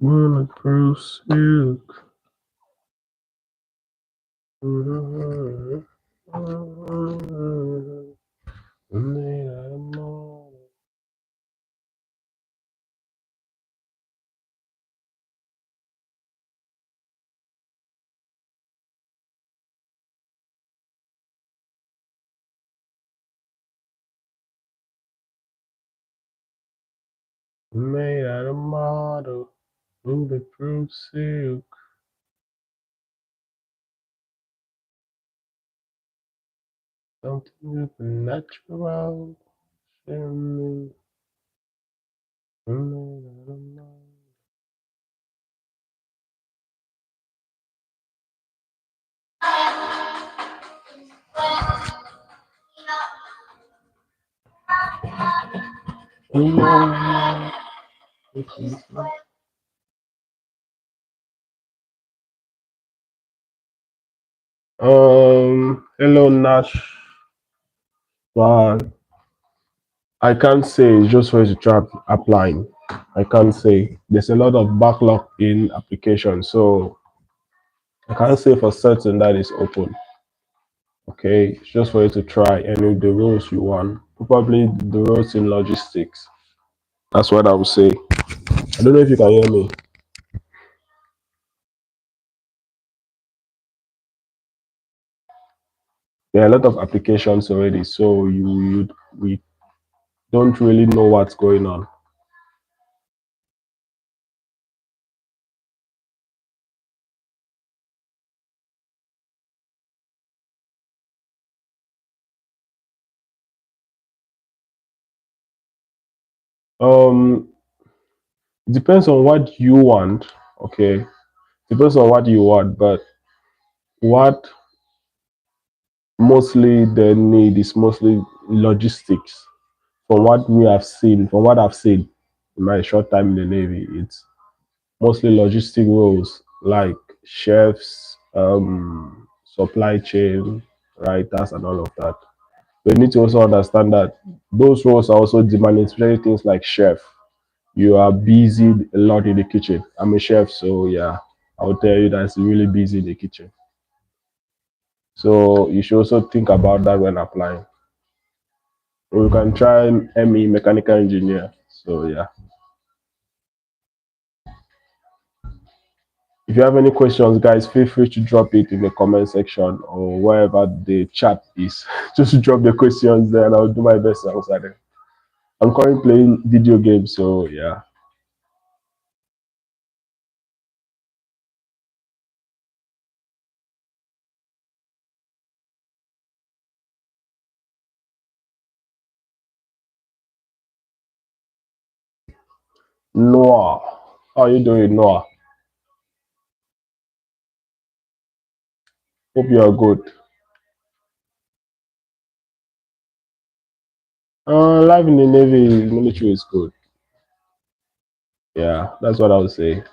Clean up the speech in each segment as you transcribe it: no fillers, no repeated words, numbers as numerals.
Bulletproof silk. Made out of model, bulletproof silk. Something supernatural. Shimmering. Made out of model. Hello Nash. Wow, I can't say it's just for you to try applying. I can't say there's a lot of backlog in application, so I can't say for certain that it's open. Okay, it's just for you to try any of the roles you want. Probably the roles in logistics. That's what I would say. I don't know if you can hear me. There are a lot of applications already, so we don't really know what's going on. Um, depends on what you want. Okay, depends on what you want, but what mostly the need is mostly logistics. From what we have seen, from what I've seen in my short time in the Navy, it's mostly logistic roles like chefs, supply chain, writers, and all of that. But you need to also understand that those roles are also demanding, especially things like chef. You are busy a lot in the kitchen. I'm a chef, so yeah, I will tell you that it's really busy in the kitchen. So you should also think about that when applying. Or you can try ME, mechanical engineer. So yeah. If you have any questions, guys, feel free to drop it in the comment section or wherever the chat is. Just drop the questions there and I'll do my best to answer them. I'm currently playing video games, so yeah. Noah. How are you doing, Noah? Hope you are good. Life in the Navy, military is good. Yeah, that's what I would say.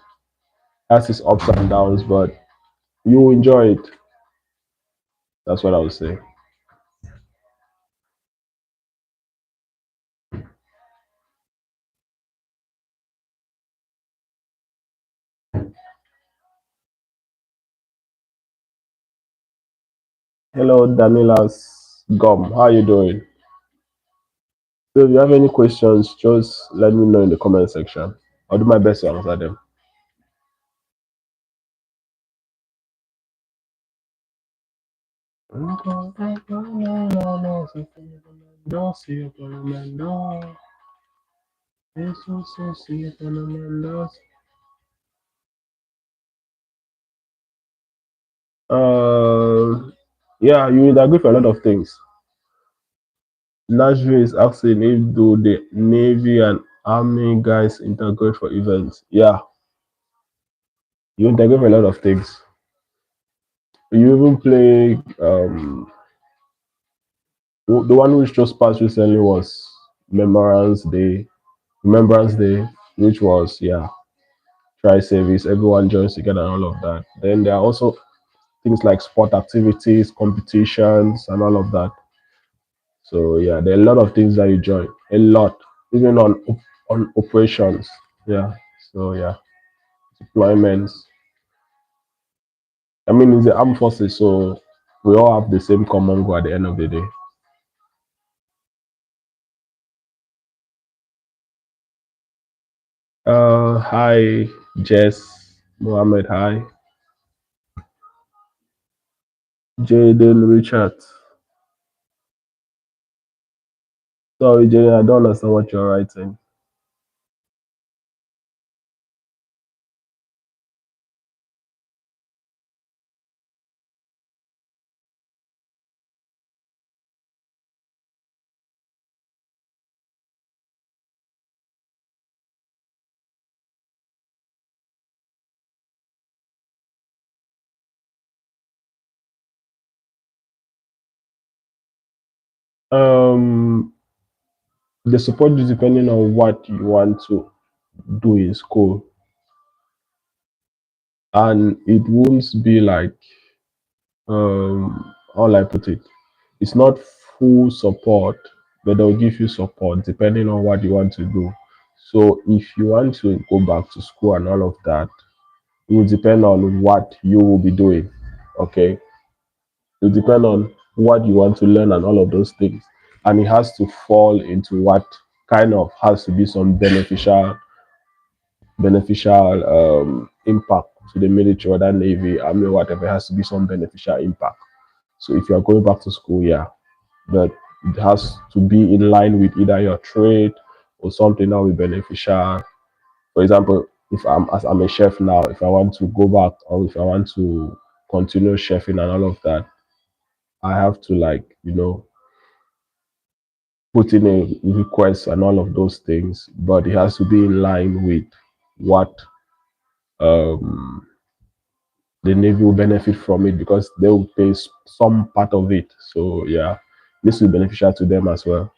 Has its ups and downs, but you enjoy it. That's what I would say. Hello, Daniela's Gum. How are you doing? So if you have any questions, just let me know in the comment section. I'll do my best to answer them. Yeah, you will agree for a lot of things. Nashville is asking if do the Navy and Army guys integrate for events. Yeah, you integrate for a lot of things. You even play the one which just passed recently was Remembrance Day, which was yeah tri service, everyone joins together and all of that. Then there are also things like sport activities, competitions, and all of that. So yeah, there are a lot of things that you join. A lot, even on operations. Yeah. So yeah, deployments. I mean, it's the armed forces, so we all have the same common goal at the end of the day. Hi, Jess, Mohammed. Hi, Jaden, Richard. Sorry, Jaden, I don't understand what you're writing. Um, the support is depending on what you want to do in school, and it won't be like how I put it. It's not full support, but they'll give you support depending on what you want to do. So if you want to go back to school and all of that, it will depend on what you will be doing. Okay. It will depend on what you want to learn and all of those things. And it has to fall into what kind of has to be some beneficial impact to the military or the navy, army, whatever. It has to be some beneficial impact. So if you are going back to school, yeah, but it has to be in line with either your trade or something that will be beneficial. For example, if I'm as I'm a chef now, if I want to go back or if I want to continue chefing and all of that, I have to put in a request and all of those things, but it has to be in line with what um the navy will benefit from it because they will pay some part of it. So yeah, this will be beneficial to them as well.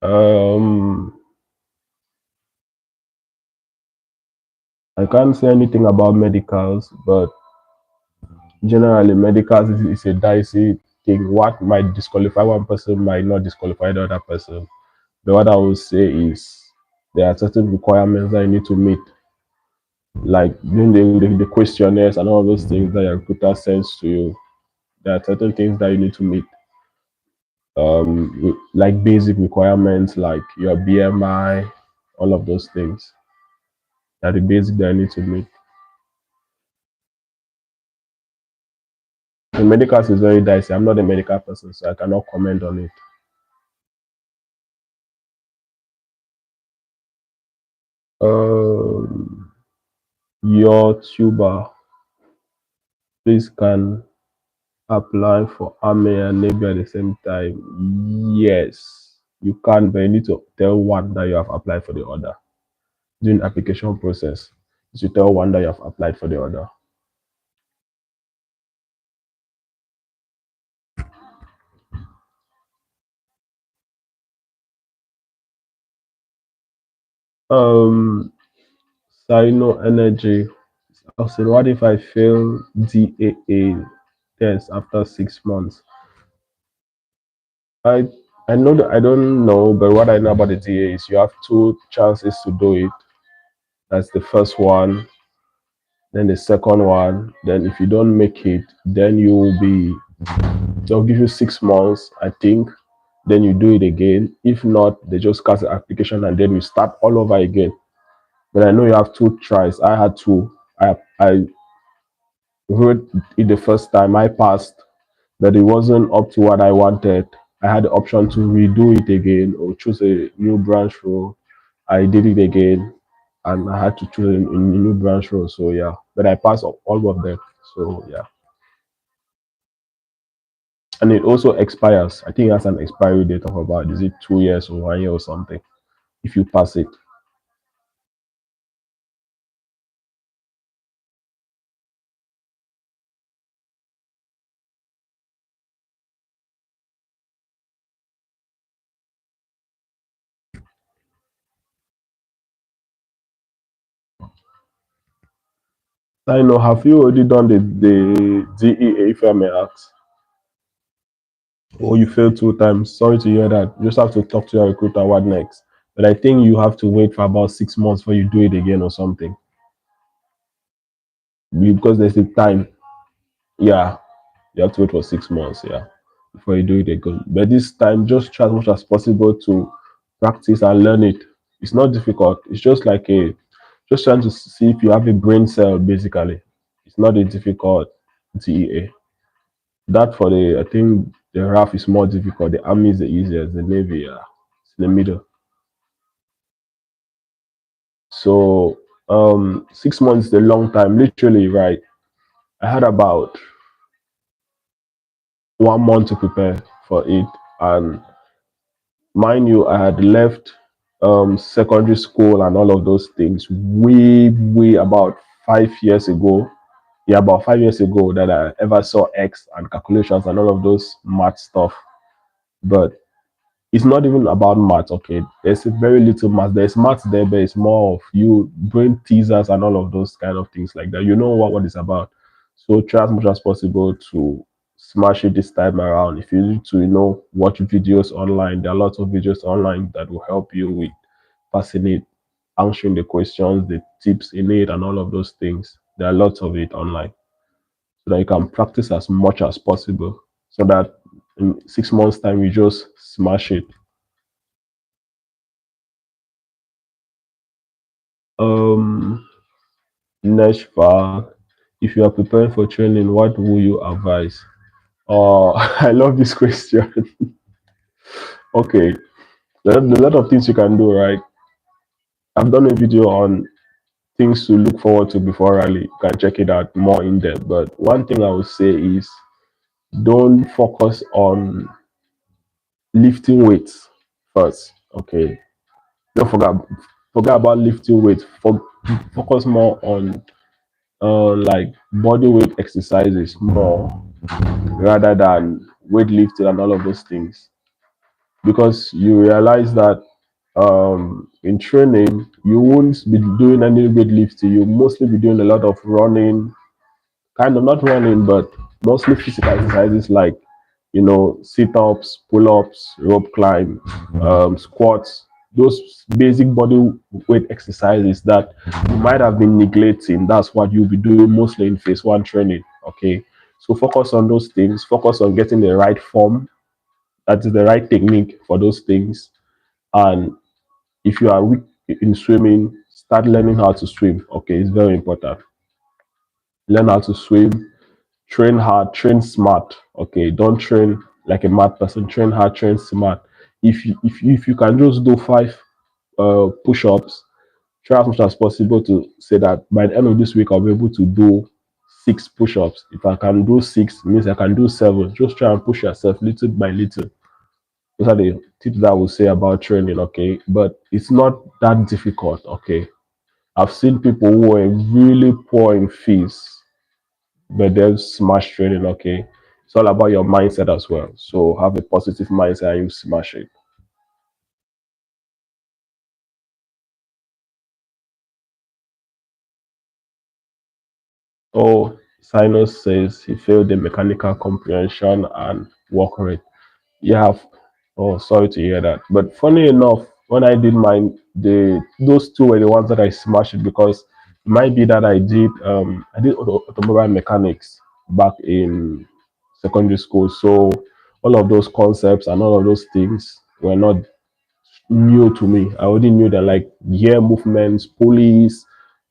Um, I can't say anything about medicals, but generally, medicals is a dicey thing. What might disqualify one person might not disqualify the other person. But what I would say is there are certain requirements that you need to meet, like doing the questionnaires and all those things that your recruiter sends to you. There are certain things that you need to meet, like basic requirements like your BMI, all of those things. Are the basic that you need to meet. The medicals is very dicey. I'm not a medical person, so I cannot comment on it. Um, your tuber, please can apply for army and navy at the same time. Yes, you can, but you need to tell one that you have applied for the other. During the application process, you should tell one that you have applied for the other. Um, Sino Energy. Also, what if I fail DAA test after 6 months? I I know that I don't know, but what I know about the DA is you have two chances to do it. That's the first one, then the second one. Then if you don't make it, then you will be they'll give you 6 months, I think. Then you do it again. If not, they just cast the application and then you start all over again. But I know you have two tries. I had two. I wrote it the first time. I passed, but it wasn't up to what I wanted. I had the option to redo it again or choose a new branch role. I did it again, and I had to choose a new branch role. So yeah, but I passed all of them. So yeah, and it also expires. I think it has an expiry date of about is it 2 years or 1 year or something. If you pass it, I know. Have you already done the DEA, if I may ask? Or you failed two times? Sorry to hear that. You just have to talk to your recruiter what next. But I think you have to wait for about 6 months before you do it again or something. Because there's a time. Yeah, you have to wait for 6 months, yeah, before you do it again. But this time, just try as much as possible to practice and learn it. It's not difficult. It's just like a just trying to see if you have a brain cell, basically. It's not a difficult DEA. That for the I think the RAF is more difficult. The army is the easiest. The navy, yeah, it's in the middle. So 6 months is a long time, literally, right? I had about 1 month to prepare for it, and mind you, I had left secondary school and all of those things way about 5 years ago. Yeah, about 5 years ago that I ever saw X and calculations and all of those math stuff. But it's not even about math, okay? There's a very little math. There's math there, but it's more of you brain teasers and all of those kind of things like that. You know what it's about. So try as much as possible to smash it this time around. If you need to, watch videos online, there are lots of videos online that will help you with passing it, answering the questions, the tips in it, and all of those things. There are lots of it online so that you can practice as much as possible so that in 6 months' time you just smash it. Um, Neshva, if you are preparing for training, what will you advise? Oh, I love this question. Okay, there's a lot of things you can do, right? I've done a video on things to look forward to before rally. You can check it out more in depth. But one thing I would say is don't focus on lifting weights first. Okay, don't forget about lifting weights. Focus more on like body weight exercises more rather than weightlifting and all of those things because you realize that in training you won't be doing any weightlifting. You mostly be doing a lot of running, kind of not running, but mostly physical exercises like sit-ups, pull-ups, rope climb, squats, those basic body weight exercises that you might have been neglecting. That's what you'll be doing mostly in phase one training. Okay, so focus on those things. Focus on getting the right form, that is the right technique for those things. And if you are weak in swimming, start learning how to swim. Okay, it's very important. Learn how to swim, train hard, train smart. Okay, don't train like a mad person. Train hard, train smart. If you can just do five push-ups, try as much as possible to say that by the end of this week I'll be able to do six push-ups. If I can do six, means I can do seven. Just try and push yourself little by little. Those are the tips that I will say about training. Okay, but it's not that difficult. Okay, I've seen people who are really poor in fees but then smash training. Okay, it's all about your mindset as well. So have a positive mindset and you smash it. Oh, Sinus says he failed the mechanical comprehension and work rate. Yeah. Oh, sorry to hear that. But funny enough, when I did mine, those two were the ones that I smashed it because it might be that I did automobile mechanics back in secondary school. So all of those concepts and all of those things were not new to me. I already knew that like gear movements, pulleys,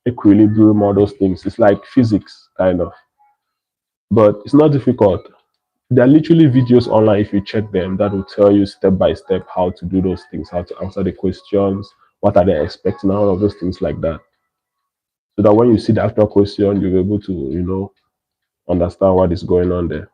equilibrium, all those things. It's like physics kind of, but it's not difficult. There are literally videos online if you check them that will tell you step by step how to do those things, how to answer the questions, what are they expecting, all of those things like that. So that when you see the actual question, you'll be able to, understand what is going on there.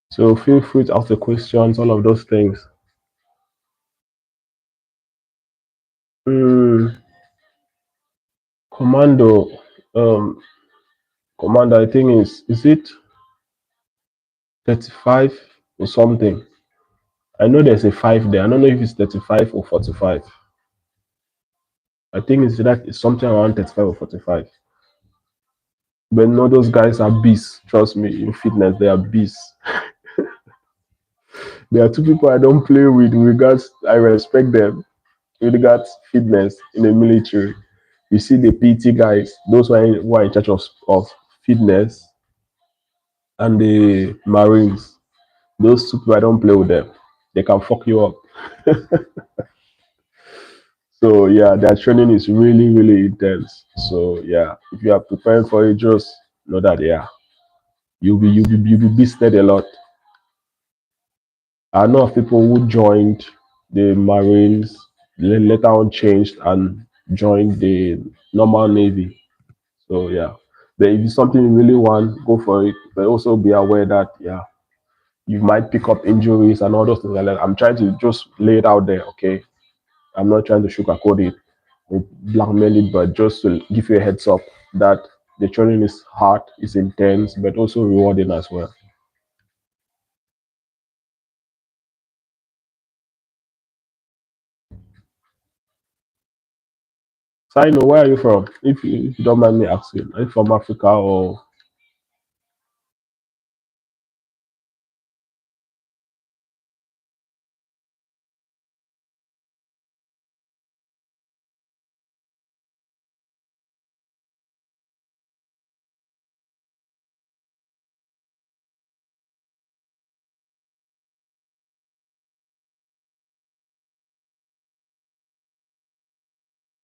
So feel free to ask the questions, all of those things. Mm, Commando, um, Commander, I think is it 35 or something? I know there's a five there. I don't know if it's 35 or 45. I think it's something around 35 or 45. But no, those guys are beasts. Trust me, in fitness, they are beasts. There are two people I don't play with in regards, I respect them with regards fitness in the military. You see the PT guys, those who are in charge of fitness, and the Marines. Those two people, I don't play with them. They can fuck you up. So yeah, their training is really, really intense. So yeah, if you are preparing for it, just know that yeah, you'll be beasted a lot. I know of people who joined the Marines, later on changed and joined the normal Navy. So yeah, but if it's something you really want, go for it. But also be aware that yeah, you might pick up injuries and all those things like that. I'm trying to just lay it out there, okay? I'm not trying to sugarcoat it or blackmail it, but just to give you a heads up that the training is hard, it's intense, but also rewarding as well. Sino, where are you from? If you don't mind me asking, are you from Africa or?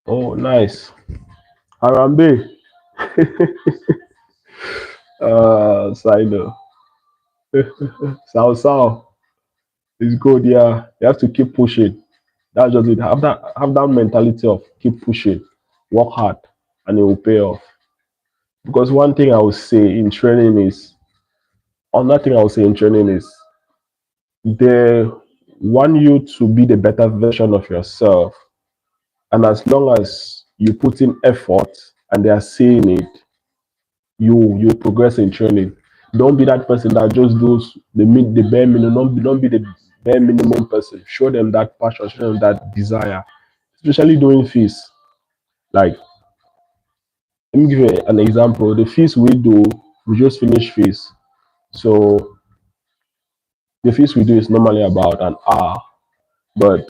Oh, nice. Harambe. Sino. Sao Sao. It's good, yeah. You have to keep pushing. That's just it. Have that mentality of keep pushing, work hard, and it will pay off. Because one thing I would say in training is, another thing I would say in training is, they want you to be the better version of yourself. And as long as you put in effort and they are seeing it, you progress in training. Don't be that person that just does the bare minimum. Don't be the bare minimum person. Show them that passion, show them that desire, especially doing fees. Like, let me give you an example. The fees we do, we just finish fees. So the fees we do is normally about an hour, but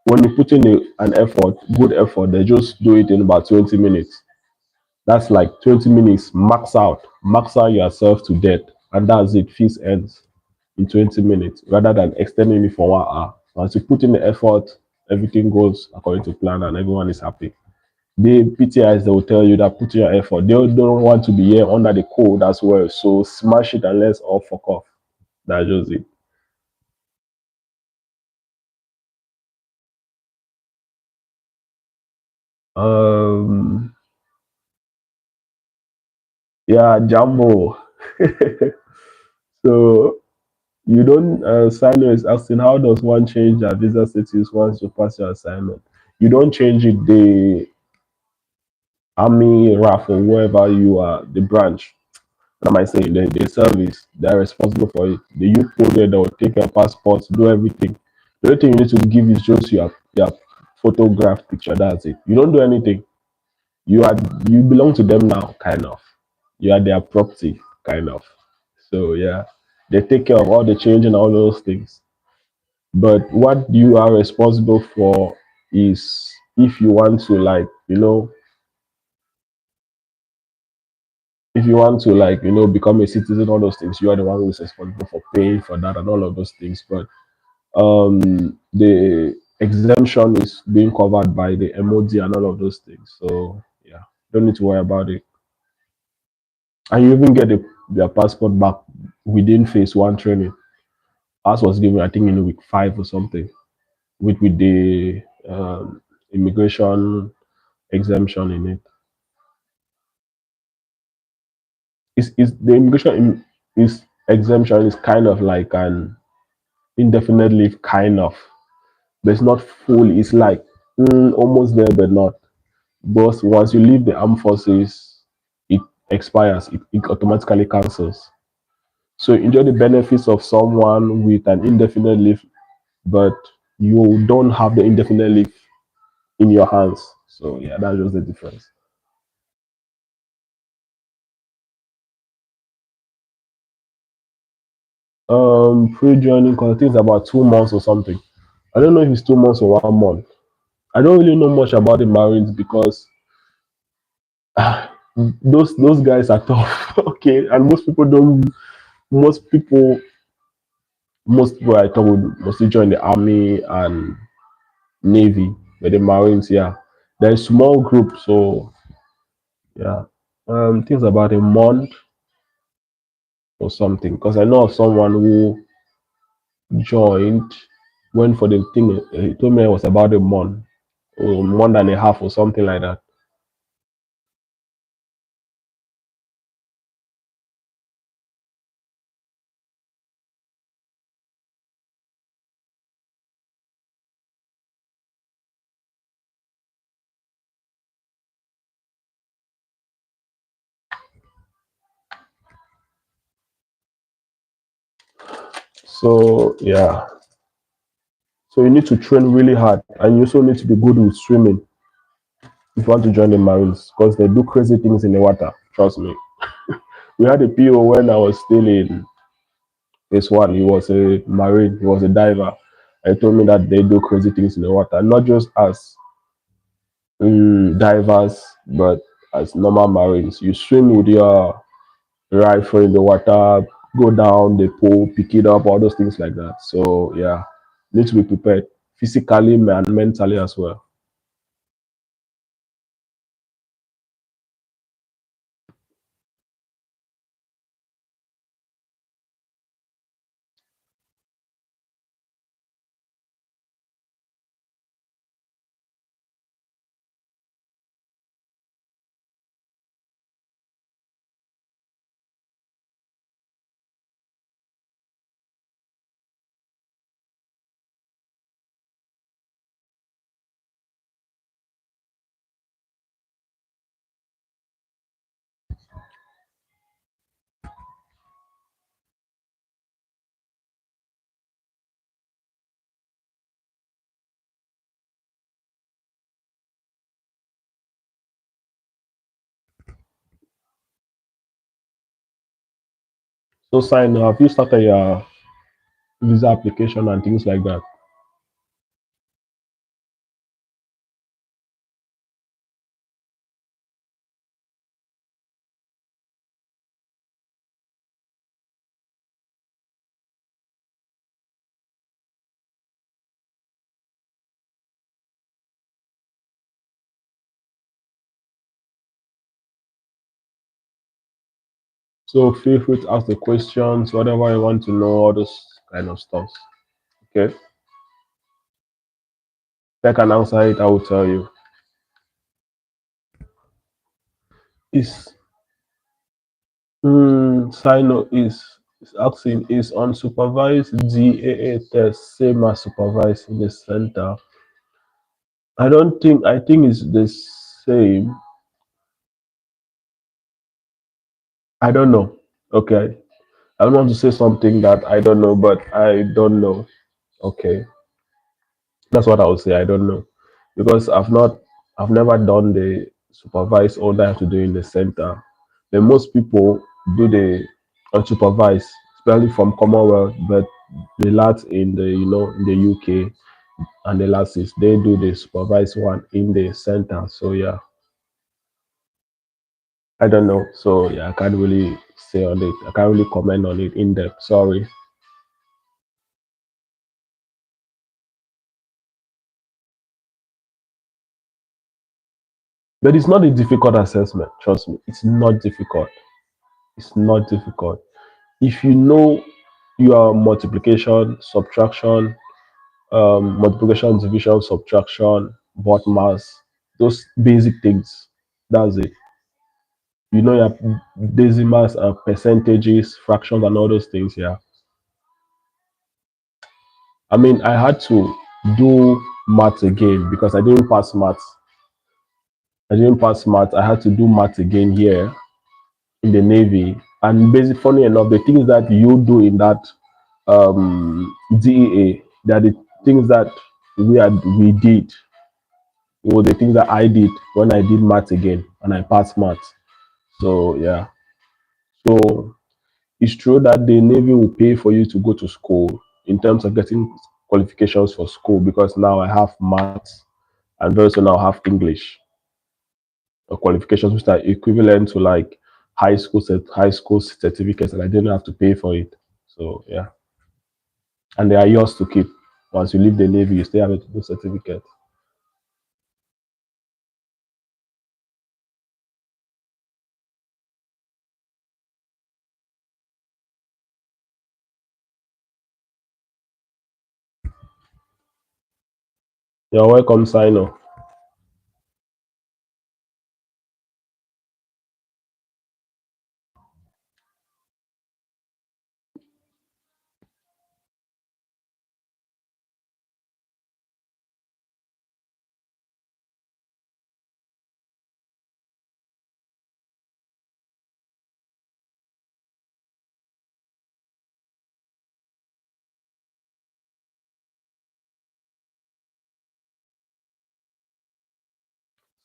when you put in an effort, good effort, they just do it in about 20 minutes. That's like 20 minutes max out yourself to death, and that's it. Fees ends in 20 minutes rather than extending it for 1 hour. Once you put in the effort, everything goes according to plan and everyone is happy. The PTIs, they will tell you that put in your effort. They don't want to be here under the code as well. So smash it and let's all fuck off. That's just it. Um, yeah, Jumbo. So you don't Simon is asking how does one change their visa status once you pass your assignment? You don't change it. The army, RAF, or wherever you are, the branch. What am I saying? The service, they're responsible for it. The youth project, they'll take your passport, do everything. The only thing you need to give is just your photograph picture. That's it. You don't do anything. You are you belong to them now, kind of. You are their property, kind of. So yeah, they take care of all the change and all those things. But what you are responsible for is, if you want to, like, if you want to, like, become a citizen, all those things, you are the one who is responsible for paying for that and all of those things. But the exemption is being covered by the MOD and all of those things. So yeah, don't need to worry about it. And you even get their passport back within phase one training. Ours was given, I think, in week 5 or something, with the immigration exemption in it. Is the immigration is Exemption is kind of like an indefinite leave, kind of, but it's not full. It's like almost there, but not. But once you leave the armed forces, it expires. It automatically cancels. So enjoy the benefits of someone with an indefinite leave, but you don't have the indefinite leave in your hands. So yeah, that's just the difference. Pre-joining, cause I think it's about 2 months or something. I don't know if it's 2 months or 1 month. I don't really know much about the Marines because those guys are tough. Okay, and most people don't. Most people, most people I talk would mostly join the army and navy, but the Marines, yeah, they're a small group. So yeah, things about a month or something. Because I know of someone who joined, went for the thing. He told me it was about a month or month and a half or something like that. So yeah, so you need to train really hard, and you also need to be good with swimming if you want to join the Marines, because they do crazy things in the water. Trust me. We had a PO when I was still in this one. He was a Marine. He was a diver. And he told me that they do crazy things in the water, not just as divers, but as normal Marines. You swim with your rifle in the water, go down the pool, pick it up, all those things like that. So yeah, need to be prepared physically and mentally as well. So sign, have you started your visa application and things like that? So feel free to ask the questions, whatever you want to know, all those kind of stuff. Okay. If I can answer it, I will tell you. Is Sino is asking, is unsupervised DAA test same as supervised in the center? I think it's the same. I don't know. Okay. I don't want to say something that I don't know, but I don't know. Okay. That's what I would say. I don't know. Because I've never done the supervised all that I have to do in the center. Then most people do the unsupervised, especially from Commonwealth, but the lads in the in the UK and the lasses, they do the supervised one in the center. So yeah, I don't know. So yeah, I can't really say on it. I can't really comment on it in depth. Sorry. But it's not a difficult assessment. Trust me, it's not difficult. It's not difficult. If you know your multiplication, subtraction, multiplication, division, subtraction, what mass, those basic things, that's it. You know your decimals, percentages, fractions, and all those things. Yeah. I mean, I had to do math again because I didn't pass math. I didn't pass math. I had to do math again here in the Navy. And basically, funny enough, the things that you do in that DEA, they are the things that we did. It was the things that I did when I did math again and I passed math. So yeah. So it's true that the Navy will pay for you to go to school in terms of getting qualifications for school because now I have maths and very soon I'll have English qualifications which are equivalent to like high school certificates and I didn't have to pay for it. So yeah. And they are yours to keep. Once you leave the Navy, you still have a certificate. You're welcome, Sino.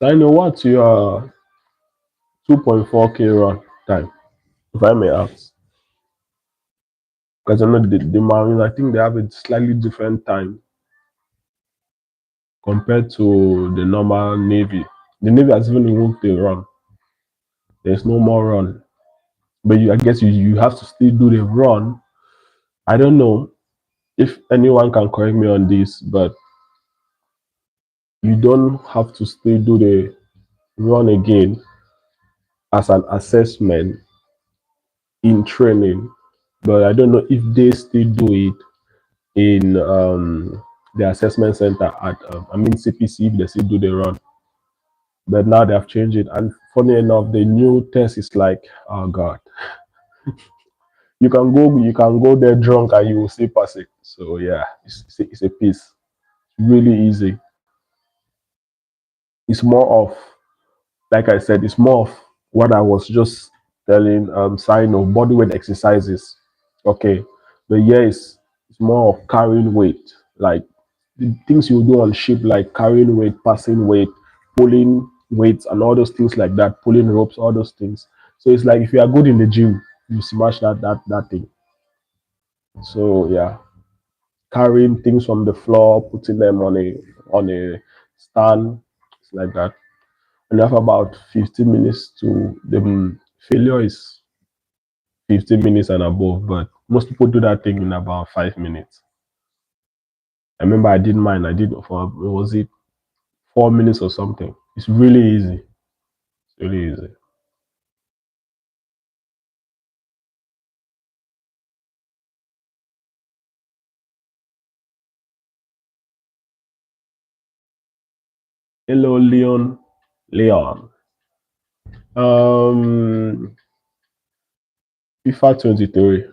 Sino, what's your 2.4K run time, if I may ask? Because I know the Marines, I think they have a slightly different time compared to the normal Navy. The Navy has even removed the run. There's no more run. But I guess you have to still do the run. I don't know if anyone can correct me on this, but you don't have to still do the run again as an assessment in training. But I don't know if they still do it in the assessment center at I mean CPC if they still do the run. But now they have changed it. And funny enough, the new test is like, oh god, you can go there drunk and you will still pass it. So yeah, it's a piece. Really easy. It's more of, like I said, it's more of what I was just telling sign of body weight exercises. Okay. The year is it's more of carrying weight, like the things you do on ship, like carrying weight, passing weight, pulling weights, and all those things like that, pulling ropes, all those things. So it's like if you are good in the gym, you smash that thing. So yeah, carrying things from the floor, putting them on a stand, it's like that. And you have about 15 minutes to the failure is 15 minutes and above, but most people do that thing in about 5 minutes. I remember I did mine. I did for was it 4 minutes or something. It's really easy. It's really easy. Hello, Leon. Leon. Um, FIFA 23.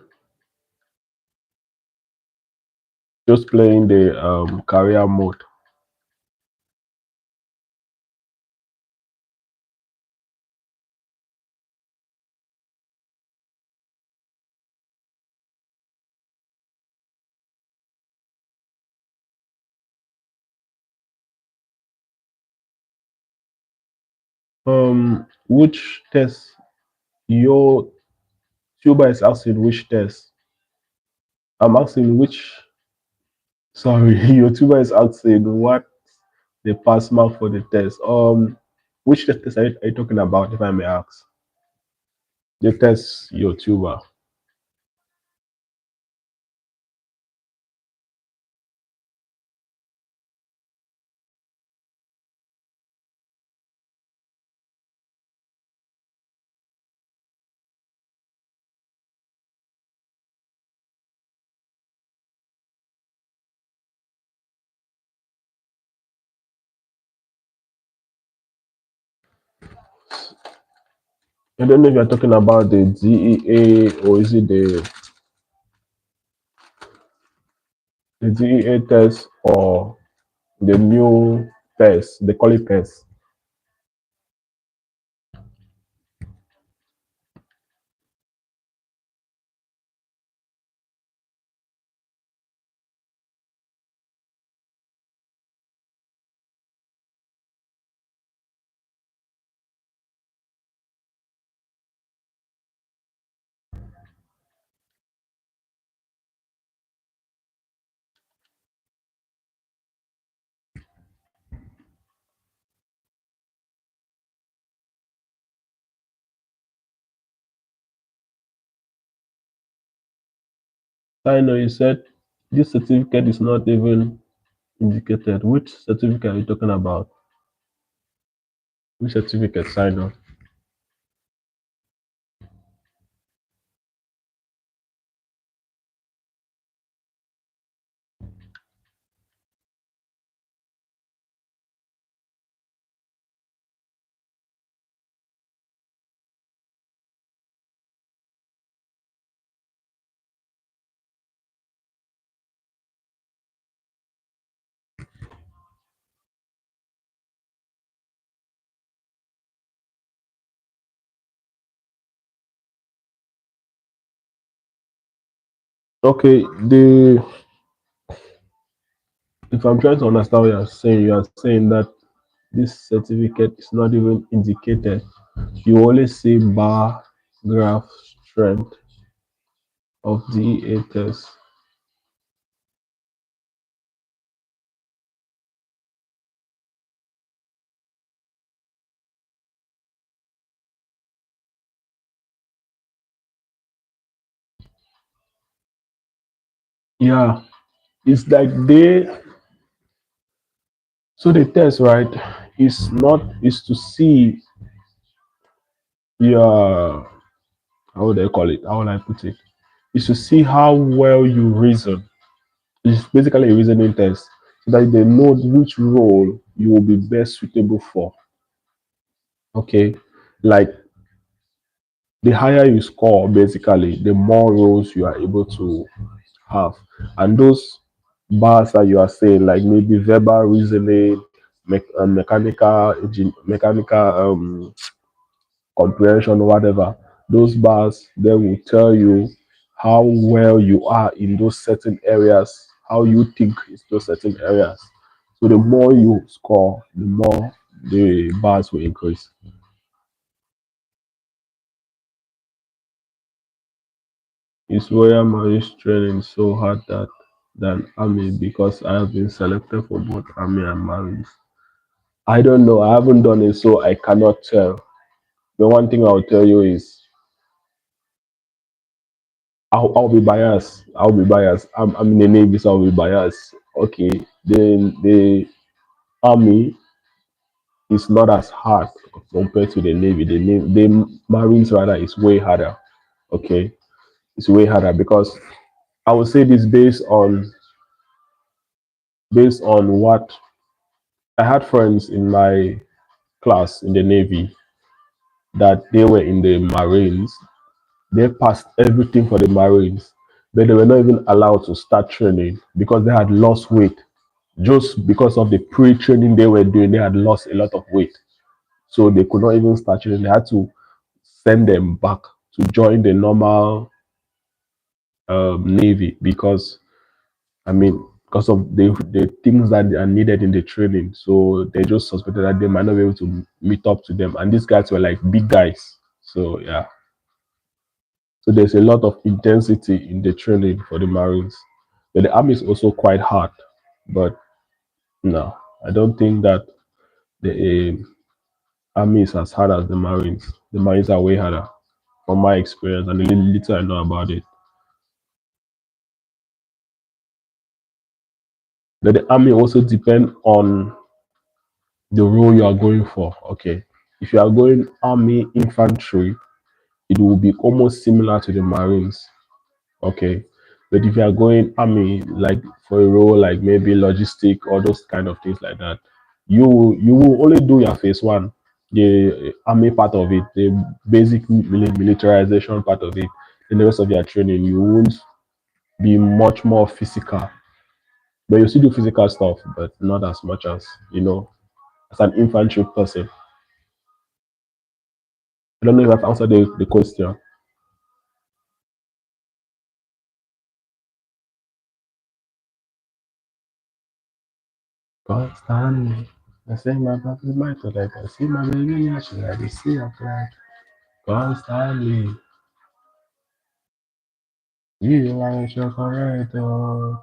Just playing the career mode. Which test? Your tuber is asking which test. I'm asking which. Sorry, your tuber is asking what the pass mark for the test. Which test are you talking about, if I may ask? The test your tuber. I don't know if you're talking about the DEA or is it the DEA test or the new test. They call it test. I know you said this certificate is not even indicated. Which certificate are you talking about? Which certificate sign off? Okay, the if I'm trying to understand what you are saying that this certificate is not even indicated. You always see bar graph strength of DEA test. Yeah, it's like they so the test, right, is to see your how would I call it? How would I put it? Is to see how well you reason. It's basically a reasoning test so that they know which role you will be best suitable for. Okay. Like the higher you score, basically, the more roles you are able to have. And those bars that you are saying, like maybe verbal reasoning, mechanical comprehension, or whatever, those bars they will tell you how well you are in those certain areas, how you think in those certain areas. So the more you score, the more the bars will increase. Is Royal Marines training so hard that than Army because I have been selected for both Army and Marines? I don't know. I haven't done it, so I cannot tell. The one thing I'll tell you is I'll be biased. I'll be biased. I'm in the Navy, so I'll be biased. Okay. Then the Army is not as hard compared to the Navy. The Marines rather is way harder. Okay. It's way harder because I would say this based on what I had friends in my class in the Navy that they were in the Marines. They passed everything for the Marines, but they were not even allowed to start training because they had lost weight. Just because of the pre-training they were doing, they had lost a lot of weight. So they could not even start training. They had to send them back to join the normal Navy because I mean, because of the things that are needed in the training. So they just suspected that they might not be able to meet up to them. And these guys were like big guys. So yeah. So there's a lot of intensity in the training for the Marines. But the army is also quite hard. But no, I don't think that the army is as hard as the Marines. The Marines are way harder, from my experience and the little I know about it. But the army also depend on the role you are going for. Okay, if you are going army infantry, it will be almost similar to the Marines. Okay, but if you are going army like for a role like maybe logistic or those kind of things like that, you will only do your phase one. the army part of it, the basic militarization part of it, in the rest of your training, you won't be much more physical. But you still do physical stuff, but not as much as, as an infantry person. I don't know if I've answered the question. Constantly. I say my baby's mind to like I see my baby actually I see her cry constantly. You like chocolate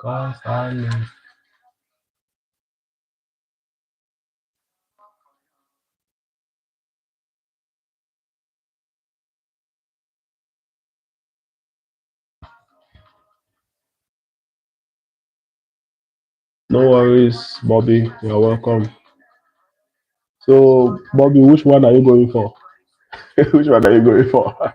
constantly. No worries, Bobby. You're welcome. So, Bobby, which one are you going for? Which one are you going for?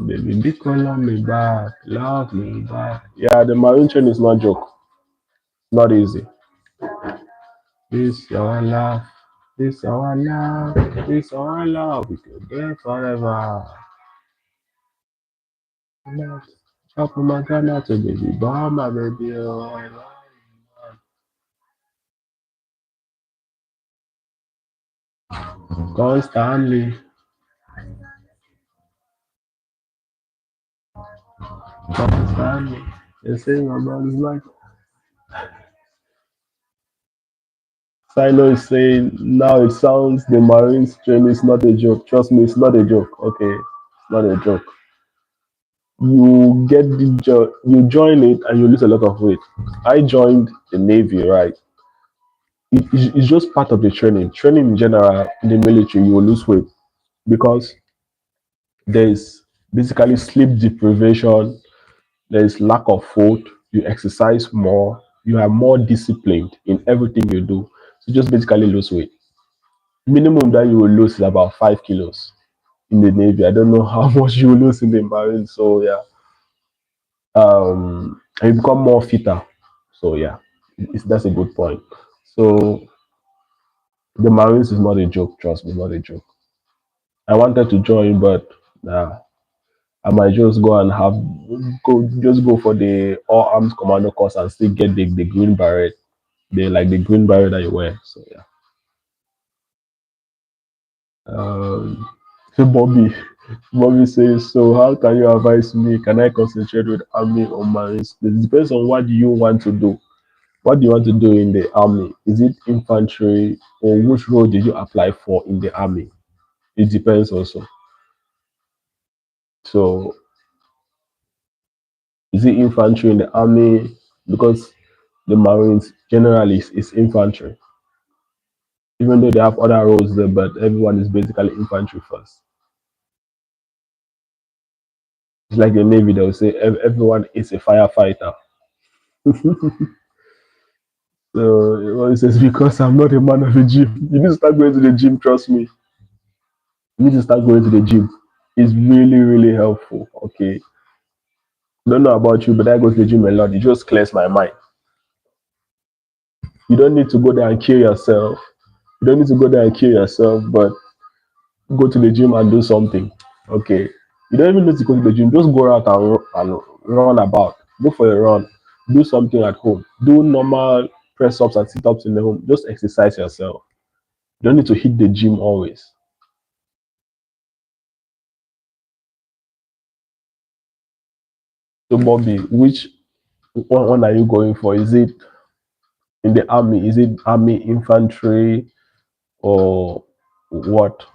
Baby, big love me back, love me back. Yeah, the marine train is not joke. Not easy. This our love, this our love, this our love. We could get forever. Chop my Ghana to baby, bomb my baby. Oh, constantly, constantly. They say my brother's like Silo is saying now it sounds the Marines train is not a joke. Trust me, it's not a joke. Okay, it's not a joke. You get you join it and you lose a lot of weight. I joined the Navy, right? It's just part of the training. Training in general in the military, you will lose weight because there's basically sleep deprivation, there's lack of food, you exercise more, you are more disciplined in everything you do. So just basically lose weight. Minimum that you will lose is about 5 kilos in the Navy. I don't know how much you will lose in the Marines. So yeah, and you become more fitter. So yeah, that's a good point. So the Marines is not a joke. Trust me, not a joke. I wanted to join, but nah, I might just go and go for the all arms commando course and still get the green beret, the green beret that you wear. So yeah. Um, so Bobby says, so how can you advise me? Can I concentrate with army or marines? It depends on what you want to do. What do you want to do in the army? Is it infantry or which role did you apply for in the army? It depends also. So is it infantry in the army? Because the marines generally is infantry, even though they have other roles there, but everyone is basically infantry first. It's like the navy; they'll say everyone is a firefighter. So well, he says, because I'm not a man of the gym. You need to start going to the gym, trust me. You need to start going to the gym. It's really, really helpful. Okay. Don't know about you, but I go to the gym a lot. It just clears my mind. You don't need to go there and kill yourself. You don't need to go there and kill yourself, but go to the gym and do something. Okay. You don't even need to go to the gym. Just go out and run about. Go for a run. Do something at home. Do normal press ups and sit ups in the home. Just exercise yourself. You don't need to hit the gym always. So, Bobby, which one are you going for? Is it in the army? Is it army infantry or what?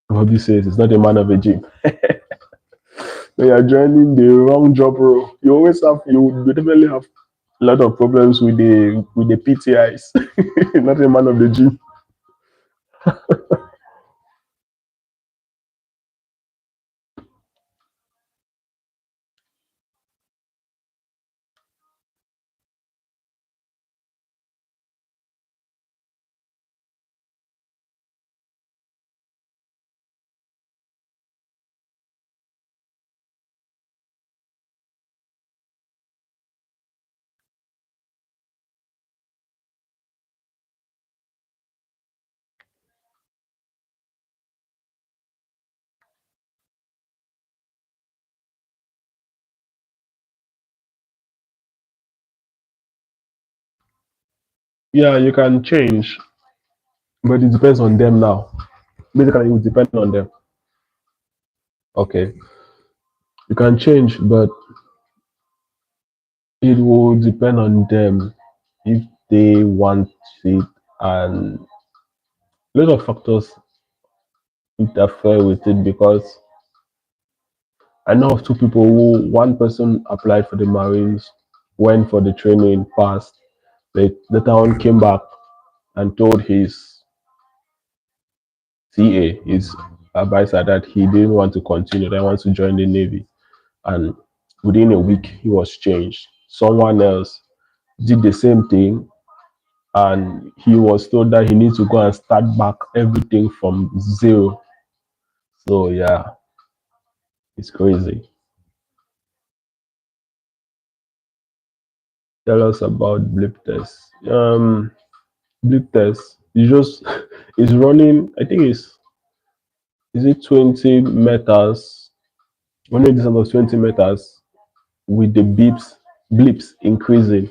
Bobby says it's not a man of a gym. So you're joining the wrong job role. You definitely have a lot of problems with the PTIs. Not a man of the gym. Yeah, you can change, but it depends on them now. Basically, it will depend on them. Okay, you can change, but it will depend on them if they want it, and a lot of factors interfere with it because I know of two people who one person applied for the Marines, went for the training, passed. Later on came back and told his CA, his advisor, that he didn't want to continue, that he wants to join the Navy. And within a week, he was changed. Someone else did the same thing, and he was told that he needs to go and start back everything from zero. So yeah, it's crazy. Tell us about blip test. Blip test. You just it's running. I think it's is it 20 meters? Running distance of 20 meters with the blips increasing.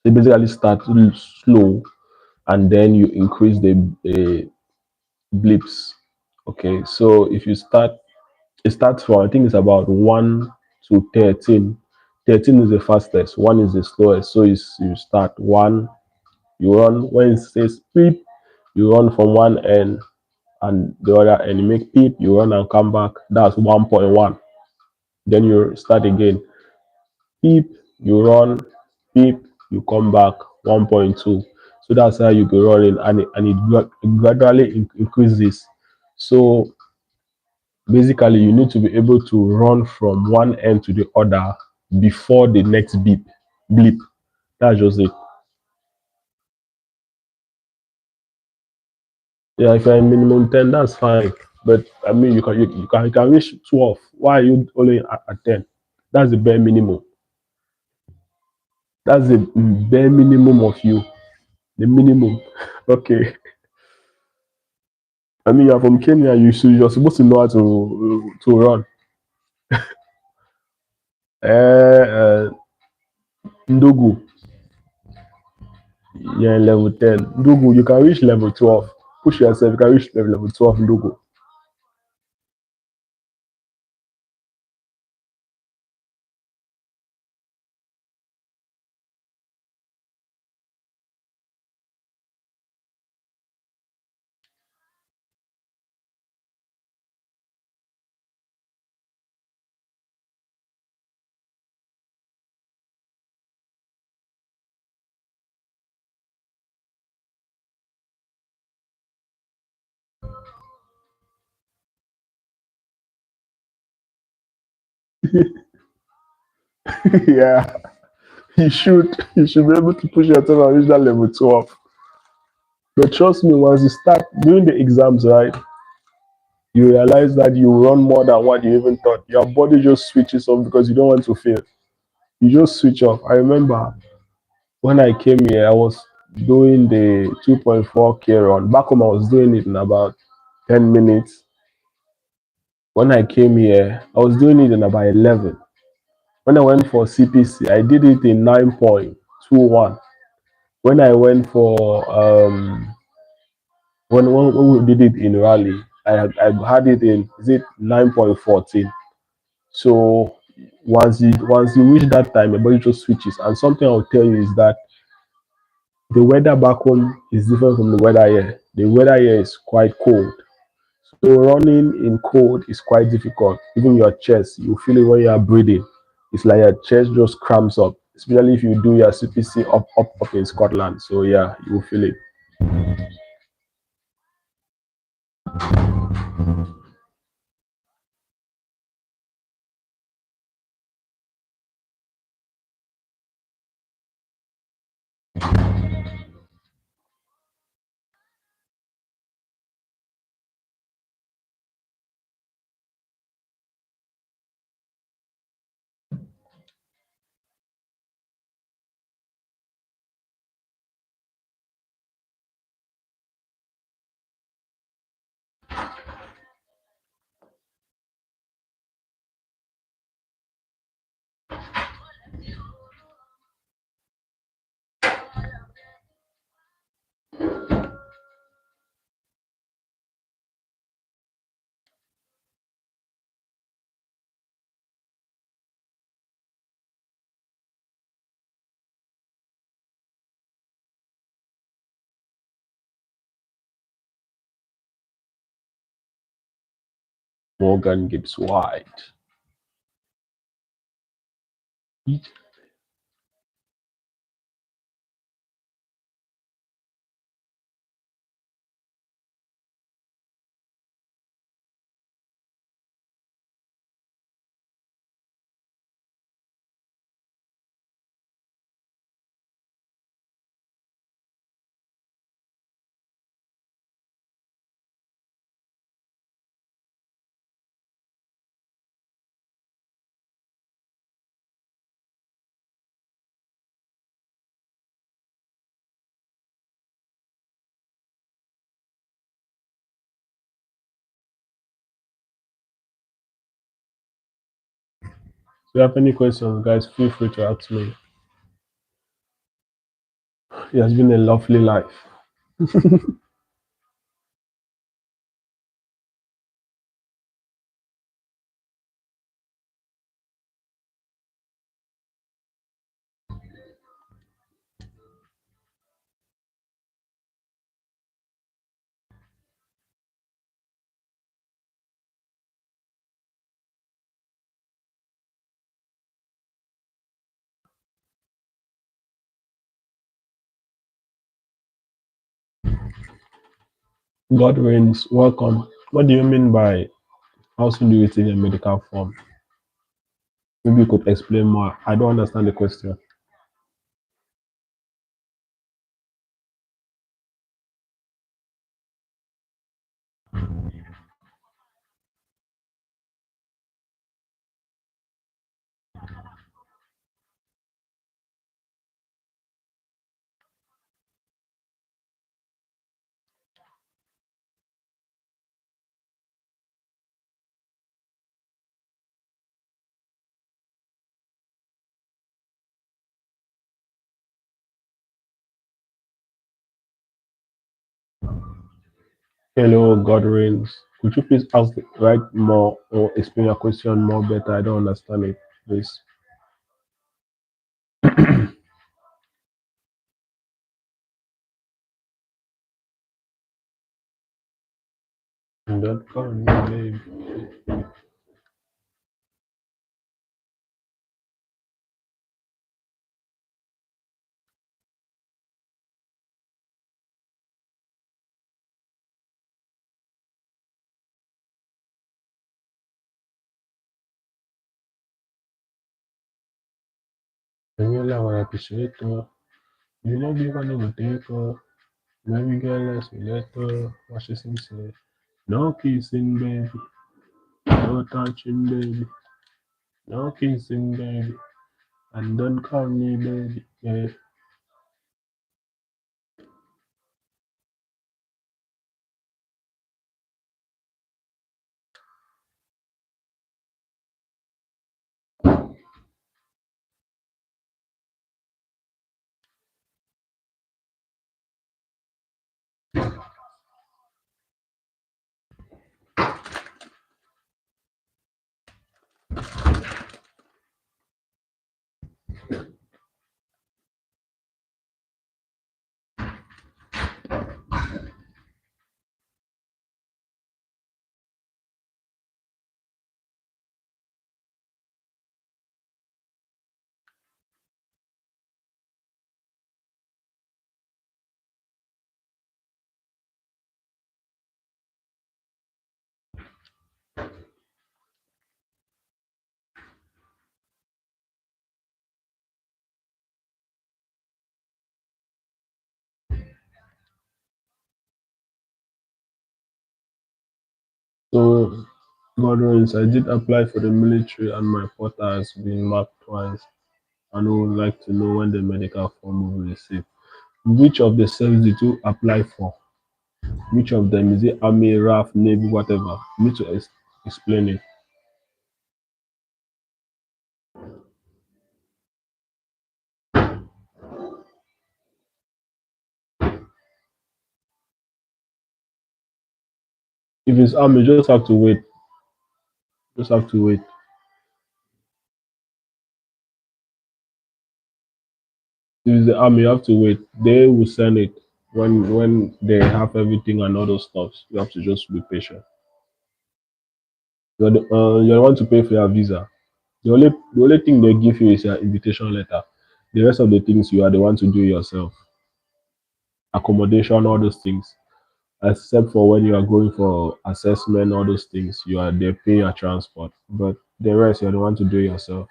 So basically start slow and then you increase the blips. Okay, so if you start, it starts from I think it's about 1 to 13. 13 is the fastest, one is the slowest. So you start one, you run when it says beep, you run from one end and the other end. You make beep, you run and come back. That's 1.1. Then you start again. Beep, you run, beep, you come back 1.2. So that's how you go running, and it gradually increases. So basically, you need to be able to run from one end to the other before the next blip. That's just it. Yeah, if you're in minimum 10, that's fine. But I mean, you can reach 12. Why are you only at 10? That's the bare minimum. That's the bare minimum of you. The minimum. Okay. I mean, you're from Kenya. You're supposed to know how to run. Ndugu, you're in level 10. Ndugu, you can reach level 12. Push yourself. You can reach level 12. Ndugu. Yeah, you should. You should be able to push yourself and reach that level 12. But trust me, once you start doing the exams, right, you realize that you run more than what you even thought. Your body just switches off because you don't want to fail. You just switch off. I remember when I came here, I was doing the 2.4K run. Back home, I was doing it in about 10 minutes. When I came here, I was doing it in about 11. When I went for CPC, I did it in 9.21. When I went for when we did it in Raleigh, I had it in is it 9.14. So once you reach that time, your body just switches. And something I'll tell you is that the weather back home is different from the weather here. The weather here is quite cold. So running in cold is quite difficult. Even your chest, you feel it when you are breathing. It's like your chest just cramps up, especially if you do your CPC up in Scotland. So yeah, you will feel it. Morgan Gibbs White. If you have any questions, guys, feel free to ask me. It has been a lovely life. God reigns. Welcome. What do you mean by how soon do you receive a medical form? Maybe you could explain more. I don't understand the question. Hello, God reigns. Could you please ask right more or explain your question more better? I don't understand it, please. Don't call me baby. Daniela, I appreciate you. You know, be one of the take. Baby girl, let's be let. What she sing say? No kissing, baby. No touching, baby. No kissing, baby. And don't call me baby. Yeah. So, God runs. I did apply for the military and my portal has been marked twice. And I would like to know when the medical form will be received. Which of the services did you apply for? Which of them? Is it Army, RAF, Navy, whatever? You need to explain it. If it's Army, just have to wait. Just have to wait. If it's the Army, you have to wait. They will send it when they have everything and all those stuff. You have to just be patient. you're the one to pay for your visa. The only thing they give you is your invitation letter. The rest of the things you are the one to do yourself. Accommodation, all those things. Except for when you are going for assessment, all those things, you are they pay your transport. But the rest you're the one to do yourself.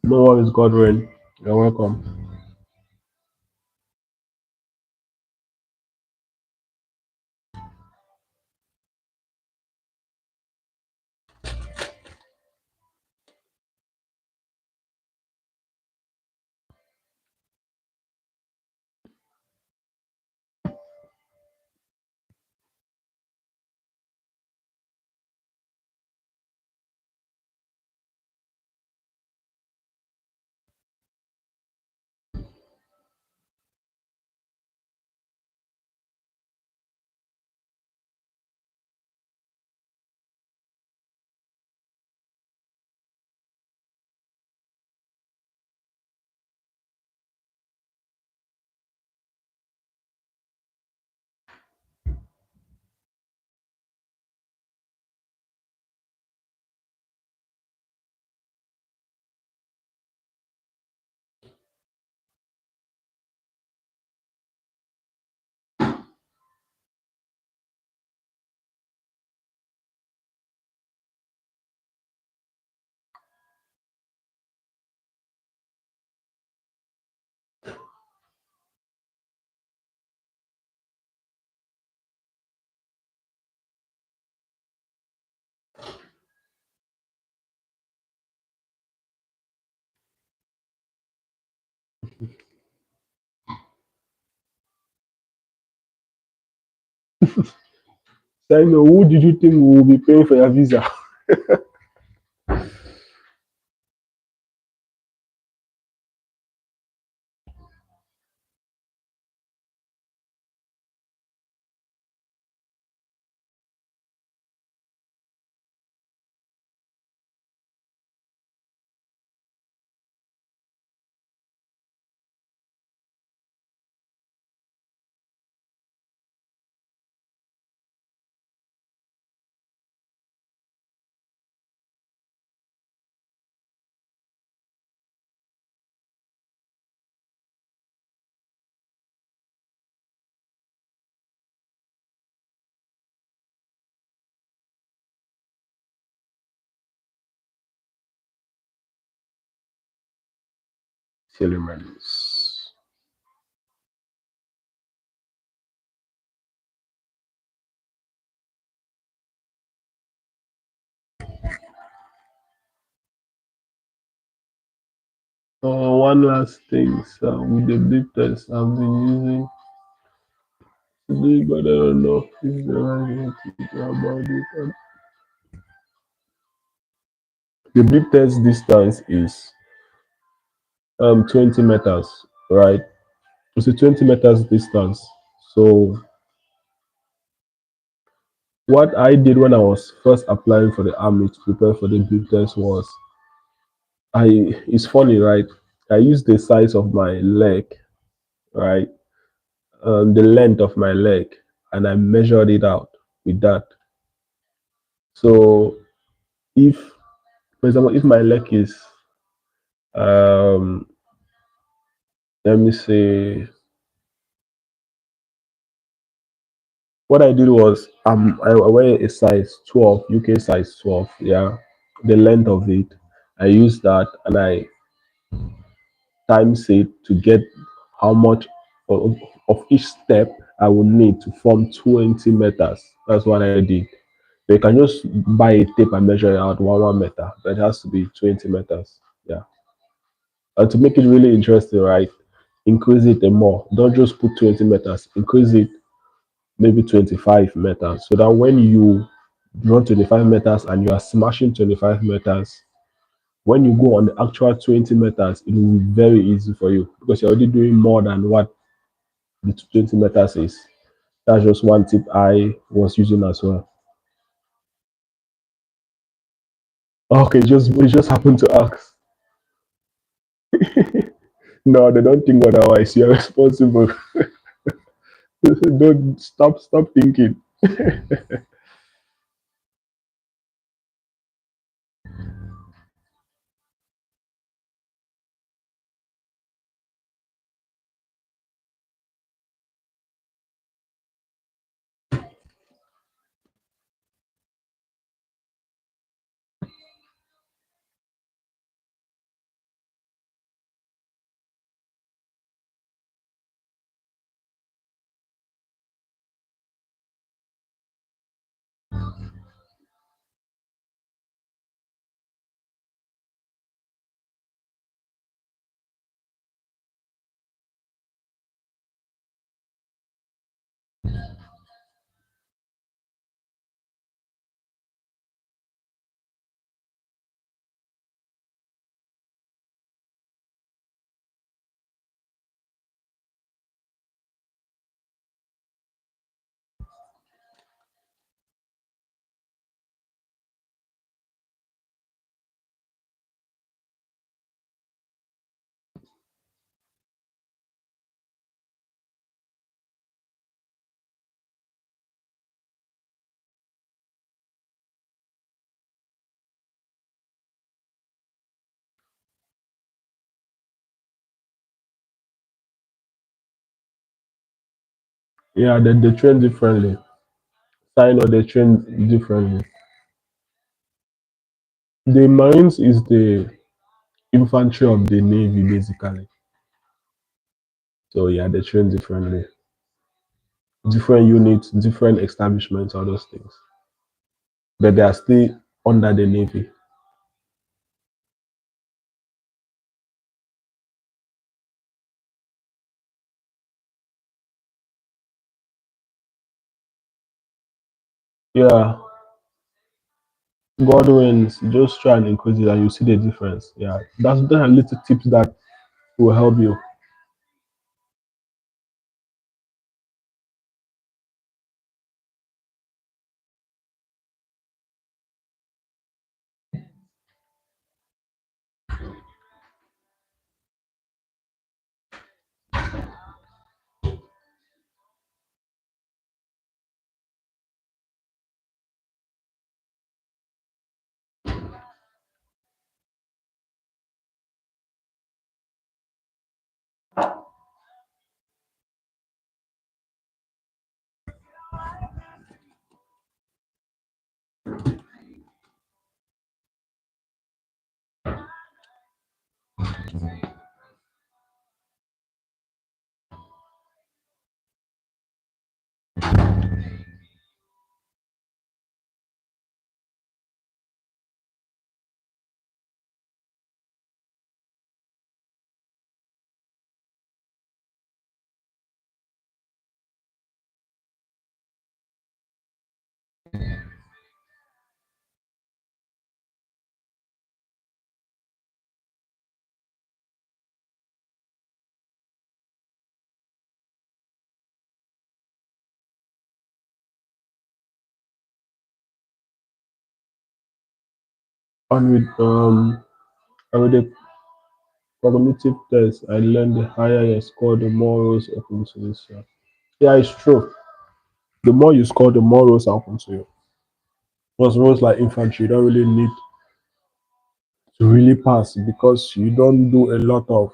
No worries, Godwin. You're welcome. Simon, who did you think will be paying for your visa? Silly man. One last thing, so with the big test I've been using today, but I don't know if the right way to go about it. The big test distance is 20 meters, right? It's a 20 meters distance. So what I did when I was first applying for the army to prepare for the big test was I it's funny, right? I used the size of my leg, right? The length of my leg, and I measured it out with that. So if, for example, if my leg is um let me say, what I did was I wear a size 12, UK size 12, yeah, the length of it. I used that and I times it to get how much of each step I would need to form 20 meters. That's what I did. You can just buy a tape and measure it out 1 meter, but it has to be 20 meters. Yeah. And to make it really interesting, right? Increase it a more. Don't just put 20 meters, increase it maybe 25 meters. So that when you run 25 meters and you are smashing 25 meters, when you go on the actual 20 meters, it will be very easy for you because you're already doing more than what the 20 meters is. That's just one tip I was using as well. Okay, just we just happened to ask. No, they don't think otherwise. You're responsible. Don't stop thinking. Yeah, they train differently. Sign or they train differently. The Marines is the infantry of the Navy, basically. So yeah, they train differently. Different units, different establishments, all those things. But they are still under the Navy. Yeah, Godwins, just try and increase it and you see the difference. Yeah, those are little tips that will help you. And with the cognitive test, I learned the higher your score, the more roles open to this. Yeah, yeah, it's true. The more you score, the more roles are open to you. Because roles like infantry, you don't really need to really pass because you don't do a lot of.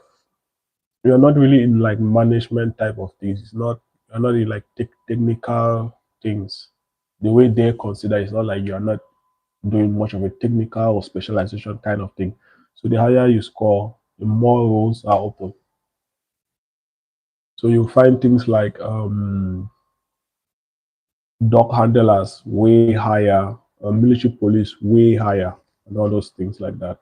You're not really in like management type of things. It's not. You're not in like technical things. The way they consider it's not like you're not doing much of a technical or specialization kind of thing. So the higher you score, the more roles are open. So you find things like dock handlers way higher, military police way higher, and all those things like that.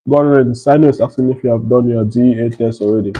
Gordon, Sino is asking if you have done your DEA test already.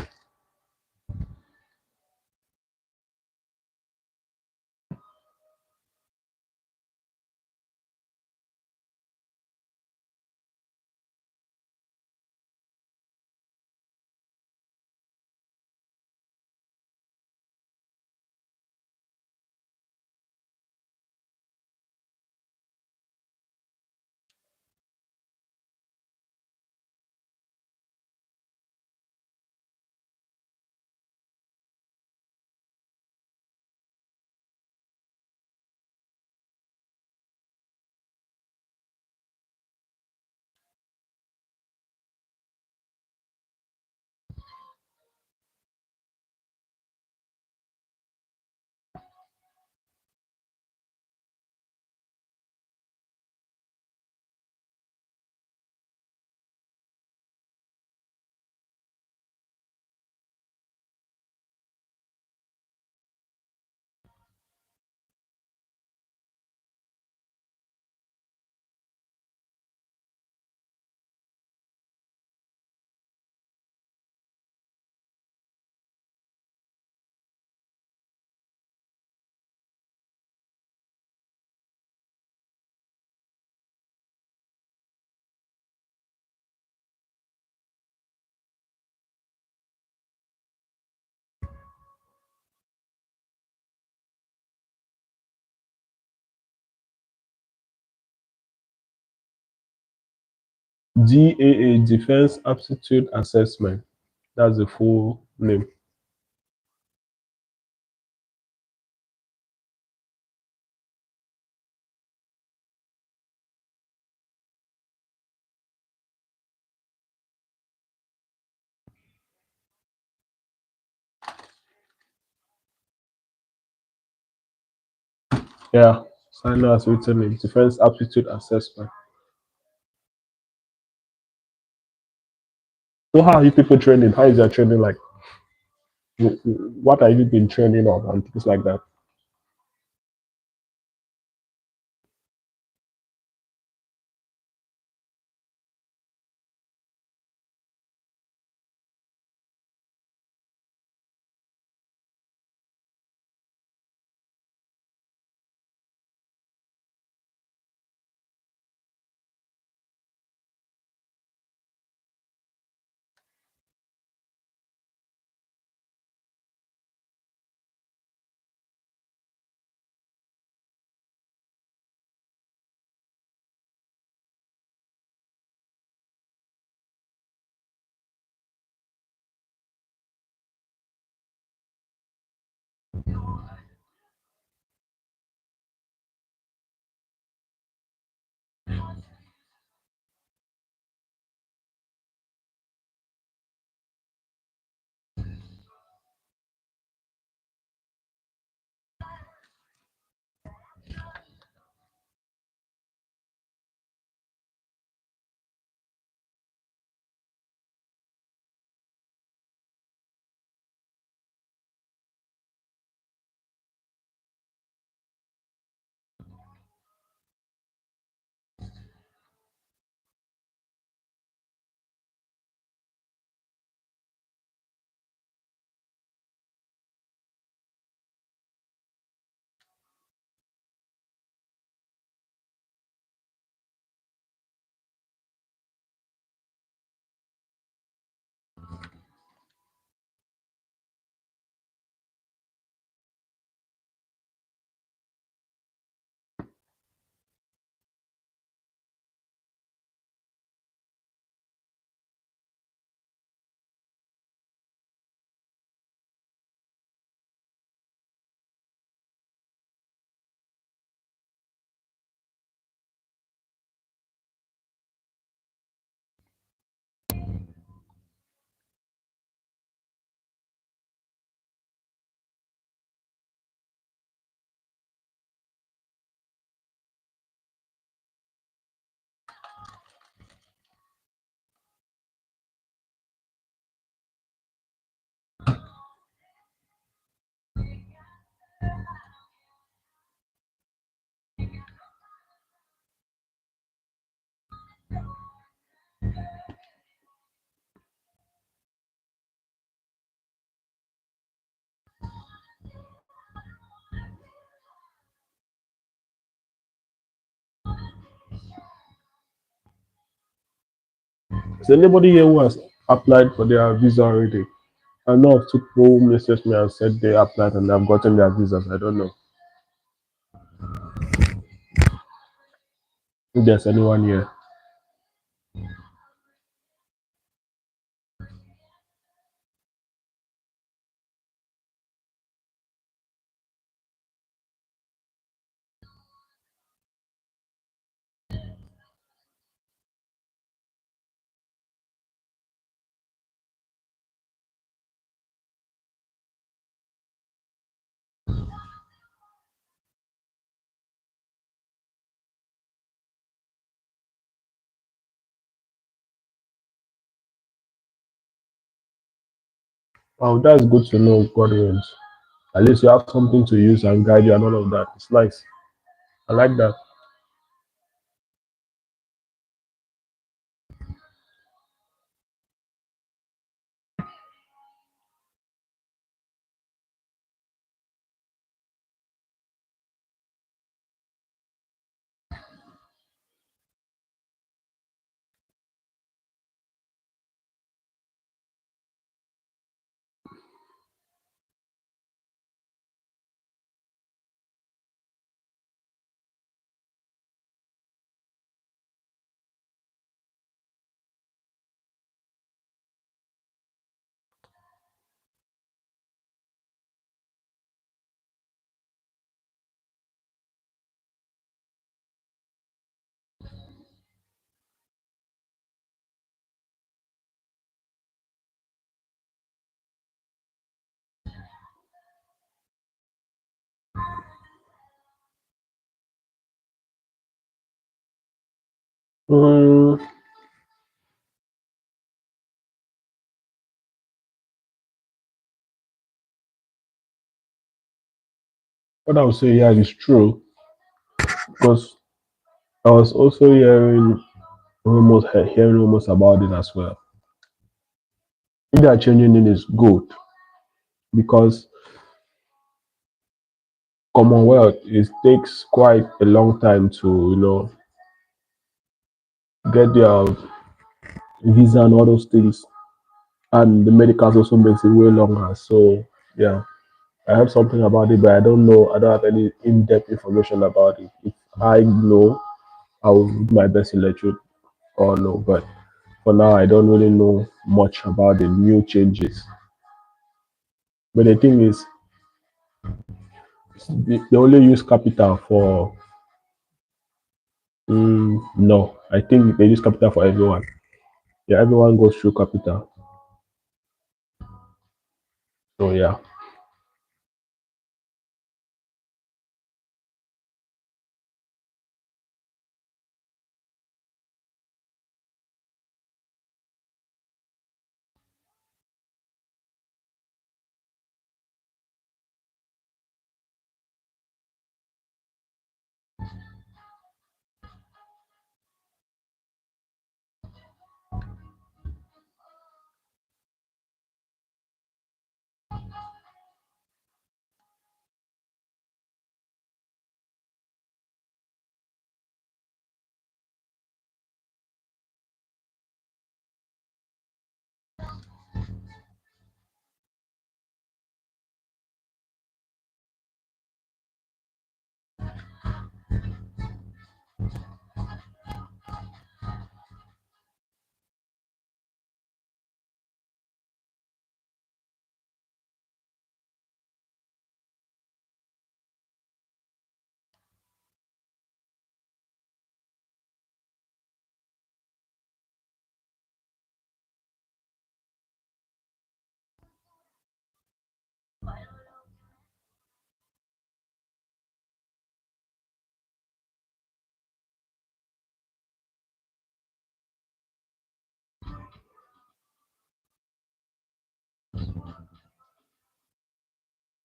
DAA, Defense Aptitude Assessment. That's the full name. Yeah, Sino has written it. Defense Aptitude Assessment. So how are you people training? How is your training like? What have you been training on and things like that? Is anybody here who has applied for their visa already? I know of two people who messaged me and said they applied and they've gotten their visas. I don't know if there's anyone here. Oh, that's good to know, Guardians. At least you have something to use and guide you and all of that. It's nice. I like that. Mm, what I would say, yeah, is true because I was also hearing rumors about it as well. If they are changing it is good because Commonwealth it takes quite a long time to get their visa and all those things, and the medicals also makes it way longer. So yeah, I heard something about it, but I don't know. I don't have any in-depth information about it. If I know, I will do my best to let you all know. But for now, I don't really know much about the new changes. But the thing is, they only use capital for. No, I think they use capital for everyone. Yeah, everyone goes through capital. So yeah.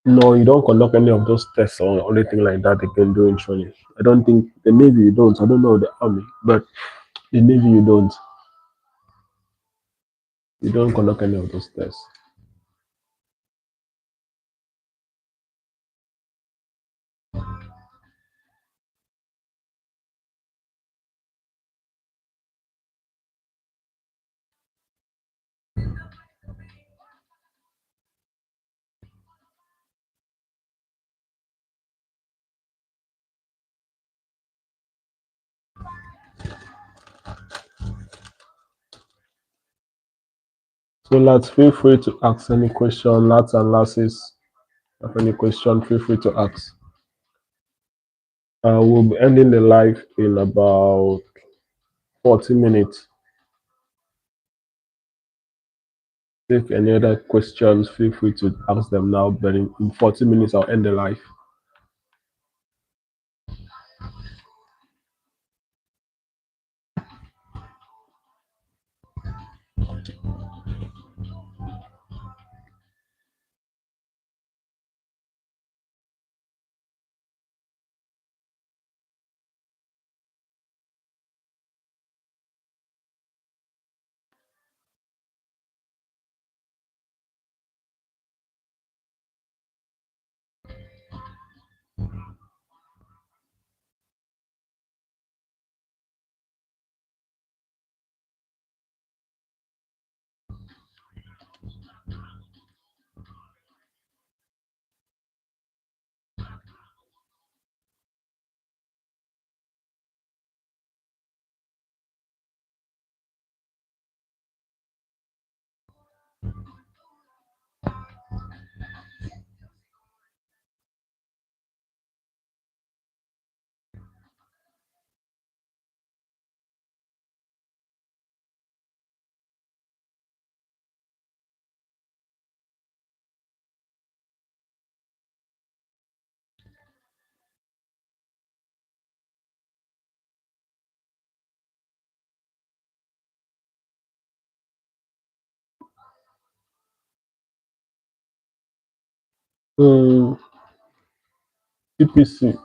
No, you don't conduct any of those tests or anything like that again during training. I don't think the Navy you don't. I don't know the Army, but the Navy you don't. You don't conduct any of those tests. So lads, feel free to ask any question. Lads and lasses, have any question, feel free to ask. We'll be ending the live in about 40 minutes. If any other questions, feel free to ask them now. But in 40 minutes, I'll end the live. CPC.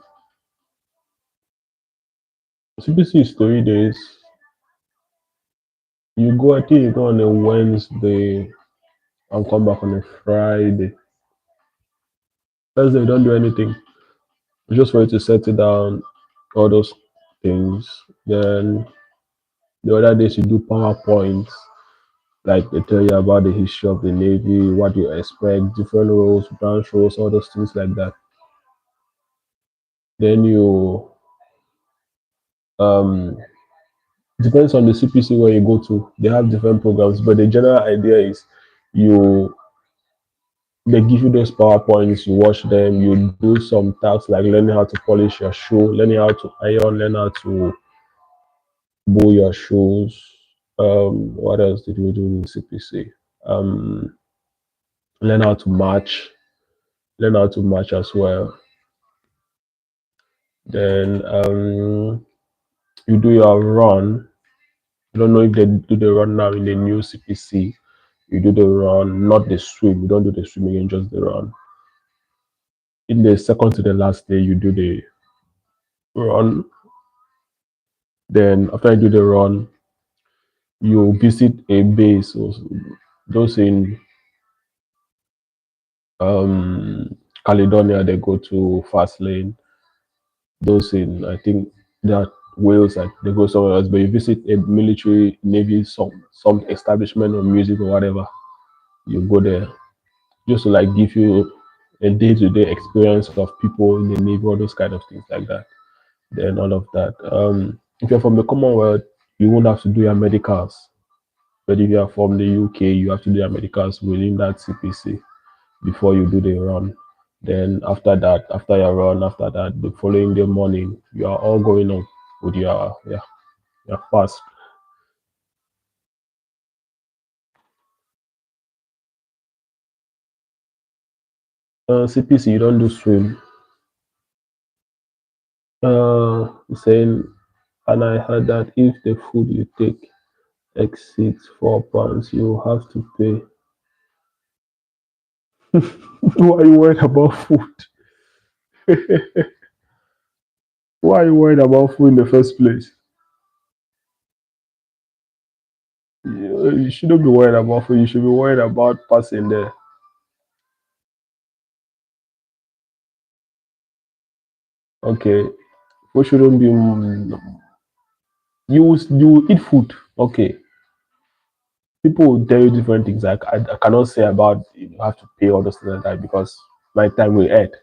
CPC is 3 days. You go, I think you go on a Wednesday and come back on a Friday. Thursday, you don't do anything. Just for you to settle down, all those things. Then the other days, you do PowerPoints, like they tell you about the history of the Navy, what you expect, different roles, branch roles, all those things like that. Then you, um, depends on the CPC where you go to. They have different programs, but the general idea is you they give you those PowerPoints, you watch them, you do some tasks like learning how to polish your shoe, learning how to iron, learn how to bow your shoes. What else did we do in CPC? Um, learn how to match, learn how to match as well. Then you do your run. I don't know if they do the run now in the new CPC. You do the run, not the swim. You don't do the swim again, just the run. In the second to the last day, you do the run. Then after you do the run, you visit a base. Or those in Caledonia, they go to fast lane. Those in I think that Wales, like they go somewhere else. But you visit a military navy, some establishment or music or whatever. You go there just to like give you a day-to-day experience of people in the navy, all those kind of things like that. Then all of that. If you're from the Commonwealth, you won't have to do your medicals. But if you are from the UK, you have to do your medicals within that CPC before you do the run. Then after that, after your run, after that, the following day morning, you are all going on with your fast. CPC, you don't do swim. Saying, and I heard that if the food you take exceeds £4, you have to pay. Why are you worried about food? Why are you worried about food in the first place? You shouldn't be worried about food. You should be worried about passing there. Okay, food shouldn't be. You eat food. Okay, people will tell you different things. I cannot say about you have to pay all those things like that because my time will end.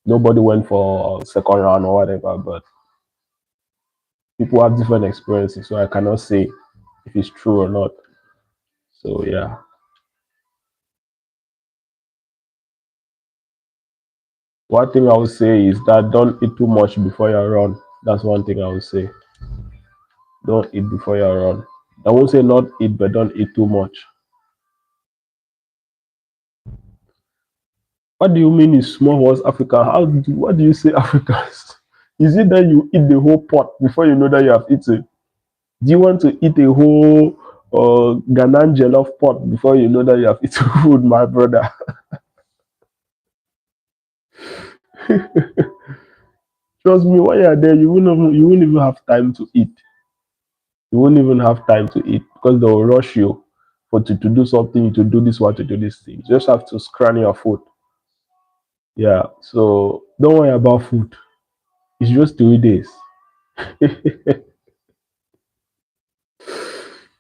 Nobody went for second round or whatever, but people have different experiences, so I cannot say if it's true or not. So yeah. One thing I would say is that don't eat too much before you run. That's one thing I would say. Don't eat before you run. I won't say not eat, but don't eat too much. What do you mean is small was Africa? What do you say Africans? Is it that you eat the whole pot before you know that you have eaten? Do you want to eat a whole Ghanaian jollof pot before you know that you have eaten food, my brother? Trust me, when you're there, you won't even have time to eat. You won't even have time to eat because they'll rush you to do something, to do this one, to do this thing. You just have to scran your food. Yeah. So don't worry about food. It's just 3 days.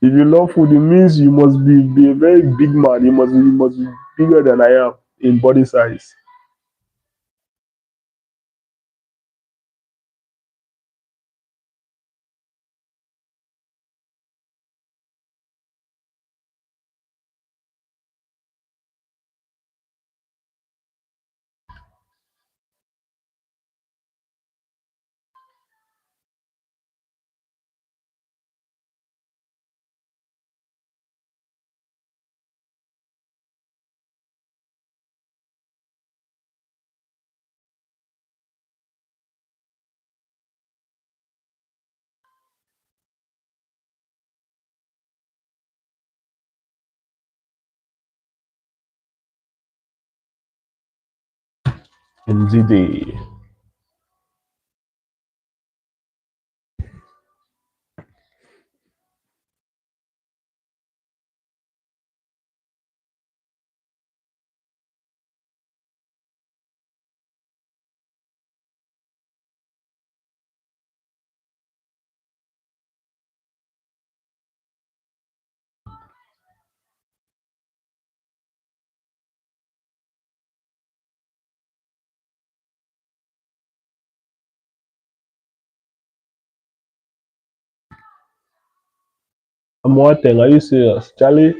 If you love food, it means you must be a very big man. You must be bigger than I am in body size. Indeed. I'm what thing? Are you serious, Charlie?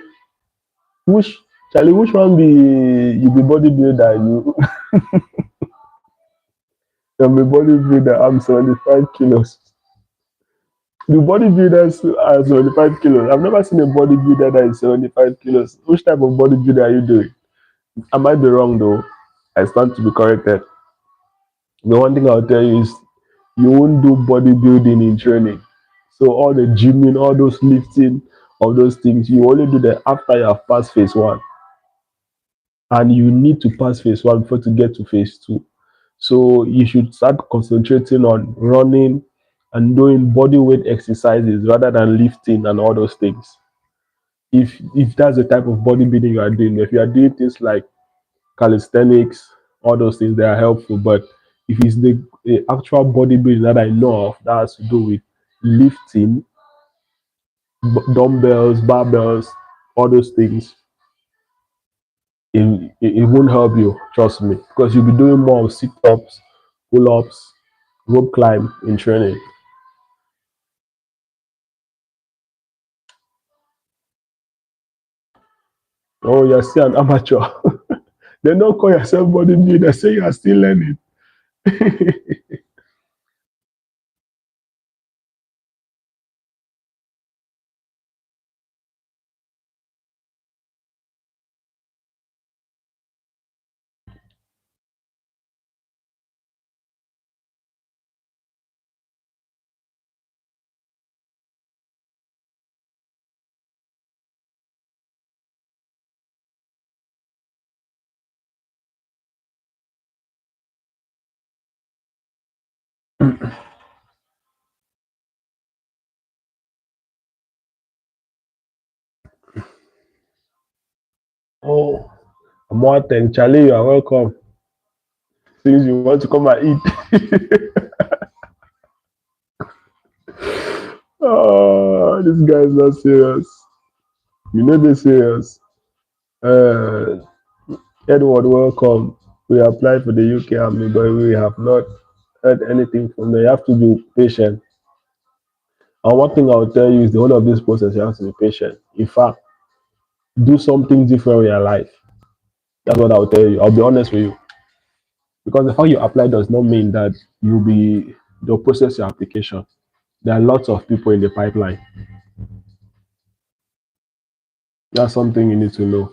Which which one be you be bodybuilder? I'm a bodybuilder. I'm 75 kilos. The bodybuilders are 75 kilos. I've never seen a bodybuilder that is 75 kilos. Which type of bodybuilder are you doing? I might be wrong though. I stand to be corrected. The one thing I'll tell you is you won't do bodybuilding in training. So all the gymming, all those lifting, all those things, you only do that after you have passed phase one. And you need to pass phase one before to get to phase two. So you should start concentrating on running and doing body weight exercises rather than lifting and all those things. If that's the type of bodybuilding you are doing, if you are doing things like calisthenics, all those things, they are helpful. But if it's the actual bodybuilding that I know of that has to do with lifting, dumbbells, barbells, all those things, it won't help you, trust me, because you'll be doing more of sit ups, pull ups, rope climb in training. Oh, you're still an amateur. They don't call yourself bodybuilder, say you are still learning. Oh, Martin, Charlie, you are welcome. Since you want to come and eat. Oh, this guy is not serious. You know they're serious. Uh, Edward, welcome. We applied for the UK Army, but we have not heard anything from them. You have to be patient. And one thing I'll tell you is the whole of this process, you have to be patient. In fact, do something different with your life. That's what I'll tell you. I'll be honest with you. because the fact you apply does not mean that they'll process your application. There are lots of people in the pipeline. That's something you need to know.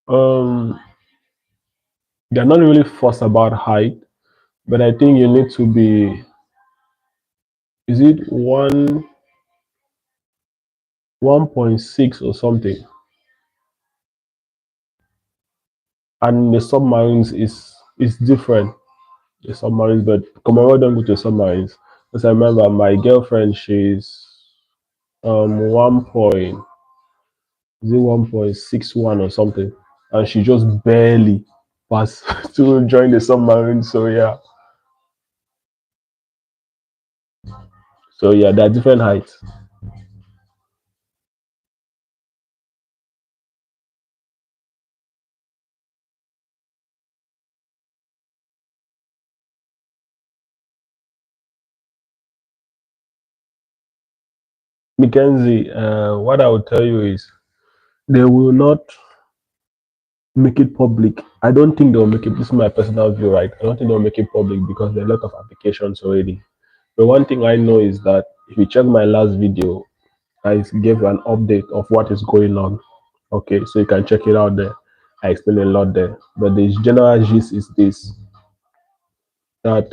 Um, they're not really fussed about height, but I think you need to be. Is it 1.6 or something? And the submarines is different. The submarines, but Commonwealth don't go to submarines. Because I remember my girlfriend, she's 1 point, is it 1.61 or something, and she just barely passed to join the submarine. So yeah, they're different heights. Mackenzie, what I would tell you is they will not make it public. I don't think they'll make it. This is my personal view, right? I don't think they'll make it public because there are a lot of applications already. But one thing I know is that if you check my last video, I gave an update of what is going on. Okay, so you can check it out there. I explain a lot there. But the general gist is this, that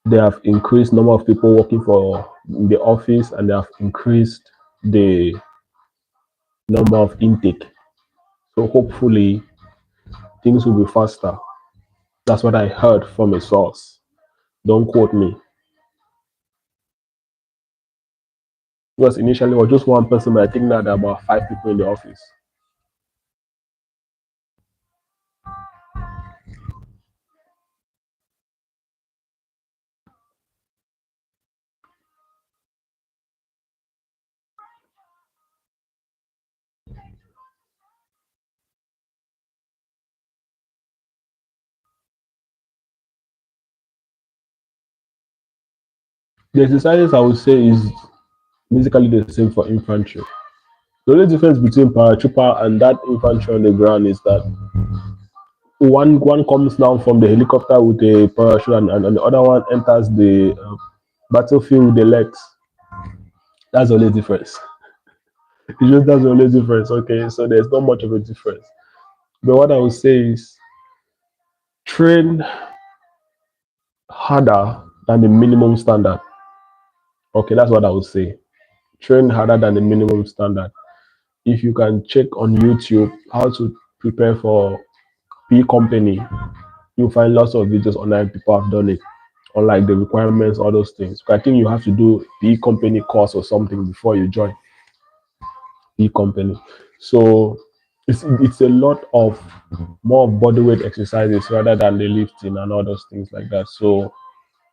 they have increased number of people working for the office, and they have increased the number of intake. So hopefully things will be faster. That's what I heard from a source. Don't quote me. Because initially it was just one person, but I think now there are about five people in the office. The exercises I would say is basically the same for infantry. The only difference between paratrooper and that infantry on the ground is that one comes down from the helicopter with a parachute, and the other one enters the battlefield with the legs. That's the only difference. It's just that's the only difference. Okay, so there's not much of a difference. But what I would say is train harder than the minimum standard. Okay, that's what I would say. Train harder than the minimum standard. If you can check on YouTube how to prepare for P company, you'll find lots of videos online. People have done it, unlike the requirements, all those things. But I think you have to do P company course or something before you join P company. So it's a lot of more bodyweight exercises rather than the lifting and all those things like that. So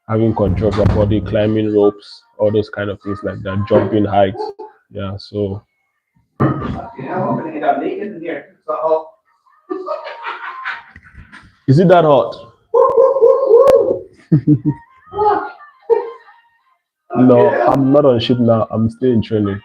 having control of your body, climbing ropes, all those kind of things like that, jumping heights. Yeah. So is it that hot? No, I'm not on ship now. I'm still in training.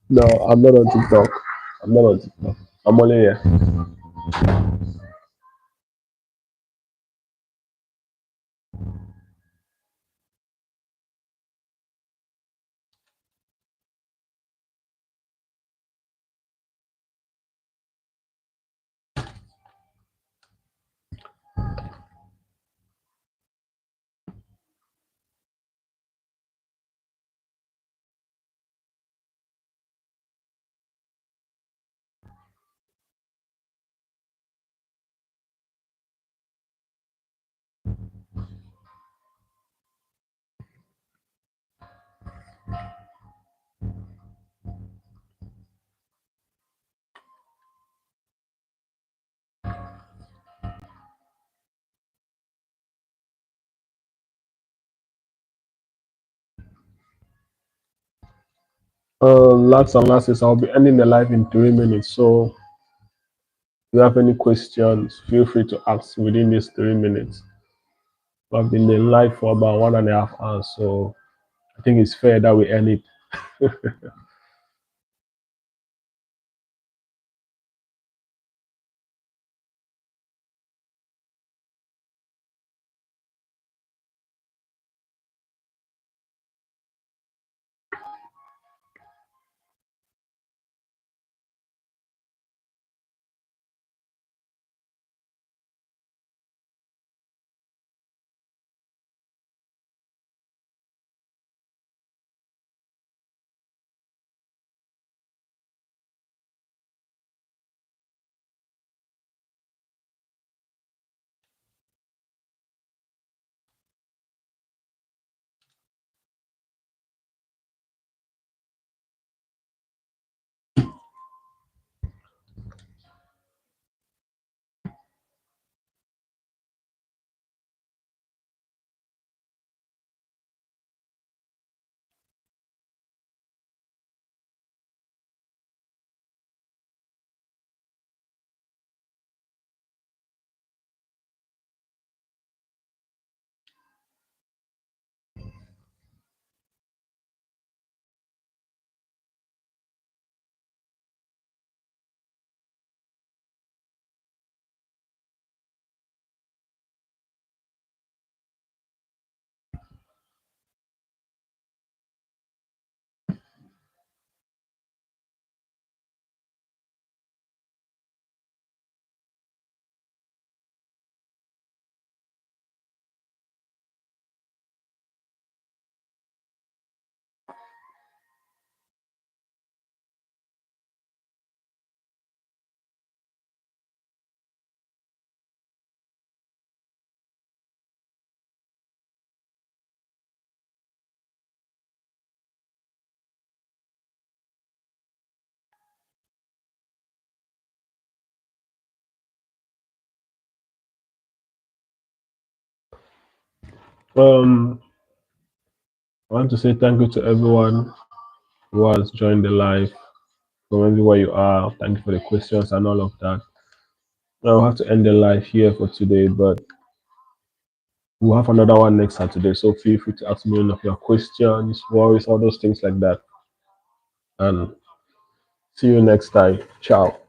No, I'm not on TikTok. I'm not on TikTok. I'm only here. Last and last is I'll be ending the live in 3 minutes. So if you have any questions, feel free to ask within these 3 minutes. I've been in live for about 1.5 hours, so I think it's fair that we end it. Um, I want to say thank you to everyone who has joined the live from everywhere you are. Thank you for the questions and all of that. I'll have to end the live here for today, but we'll have another one next Saturday. So feel free to ask me any of your questions, worries, all those things like that. And see you next time. Ciao.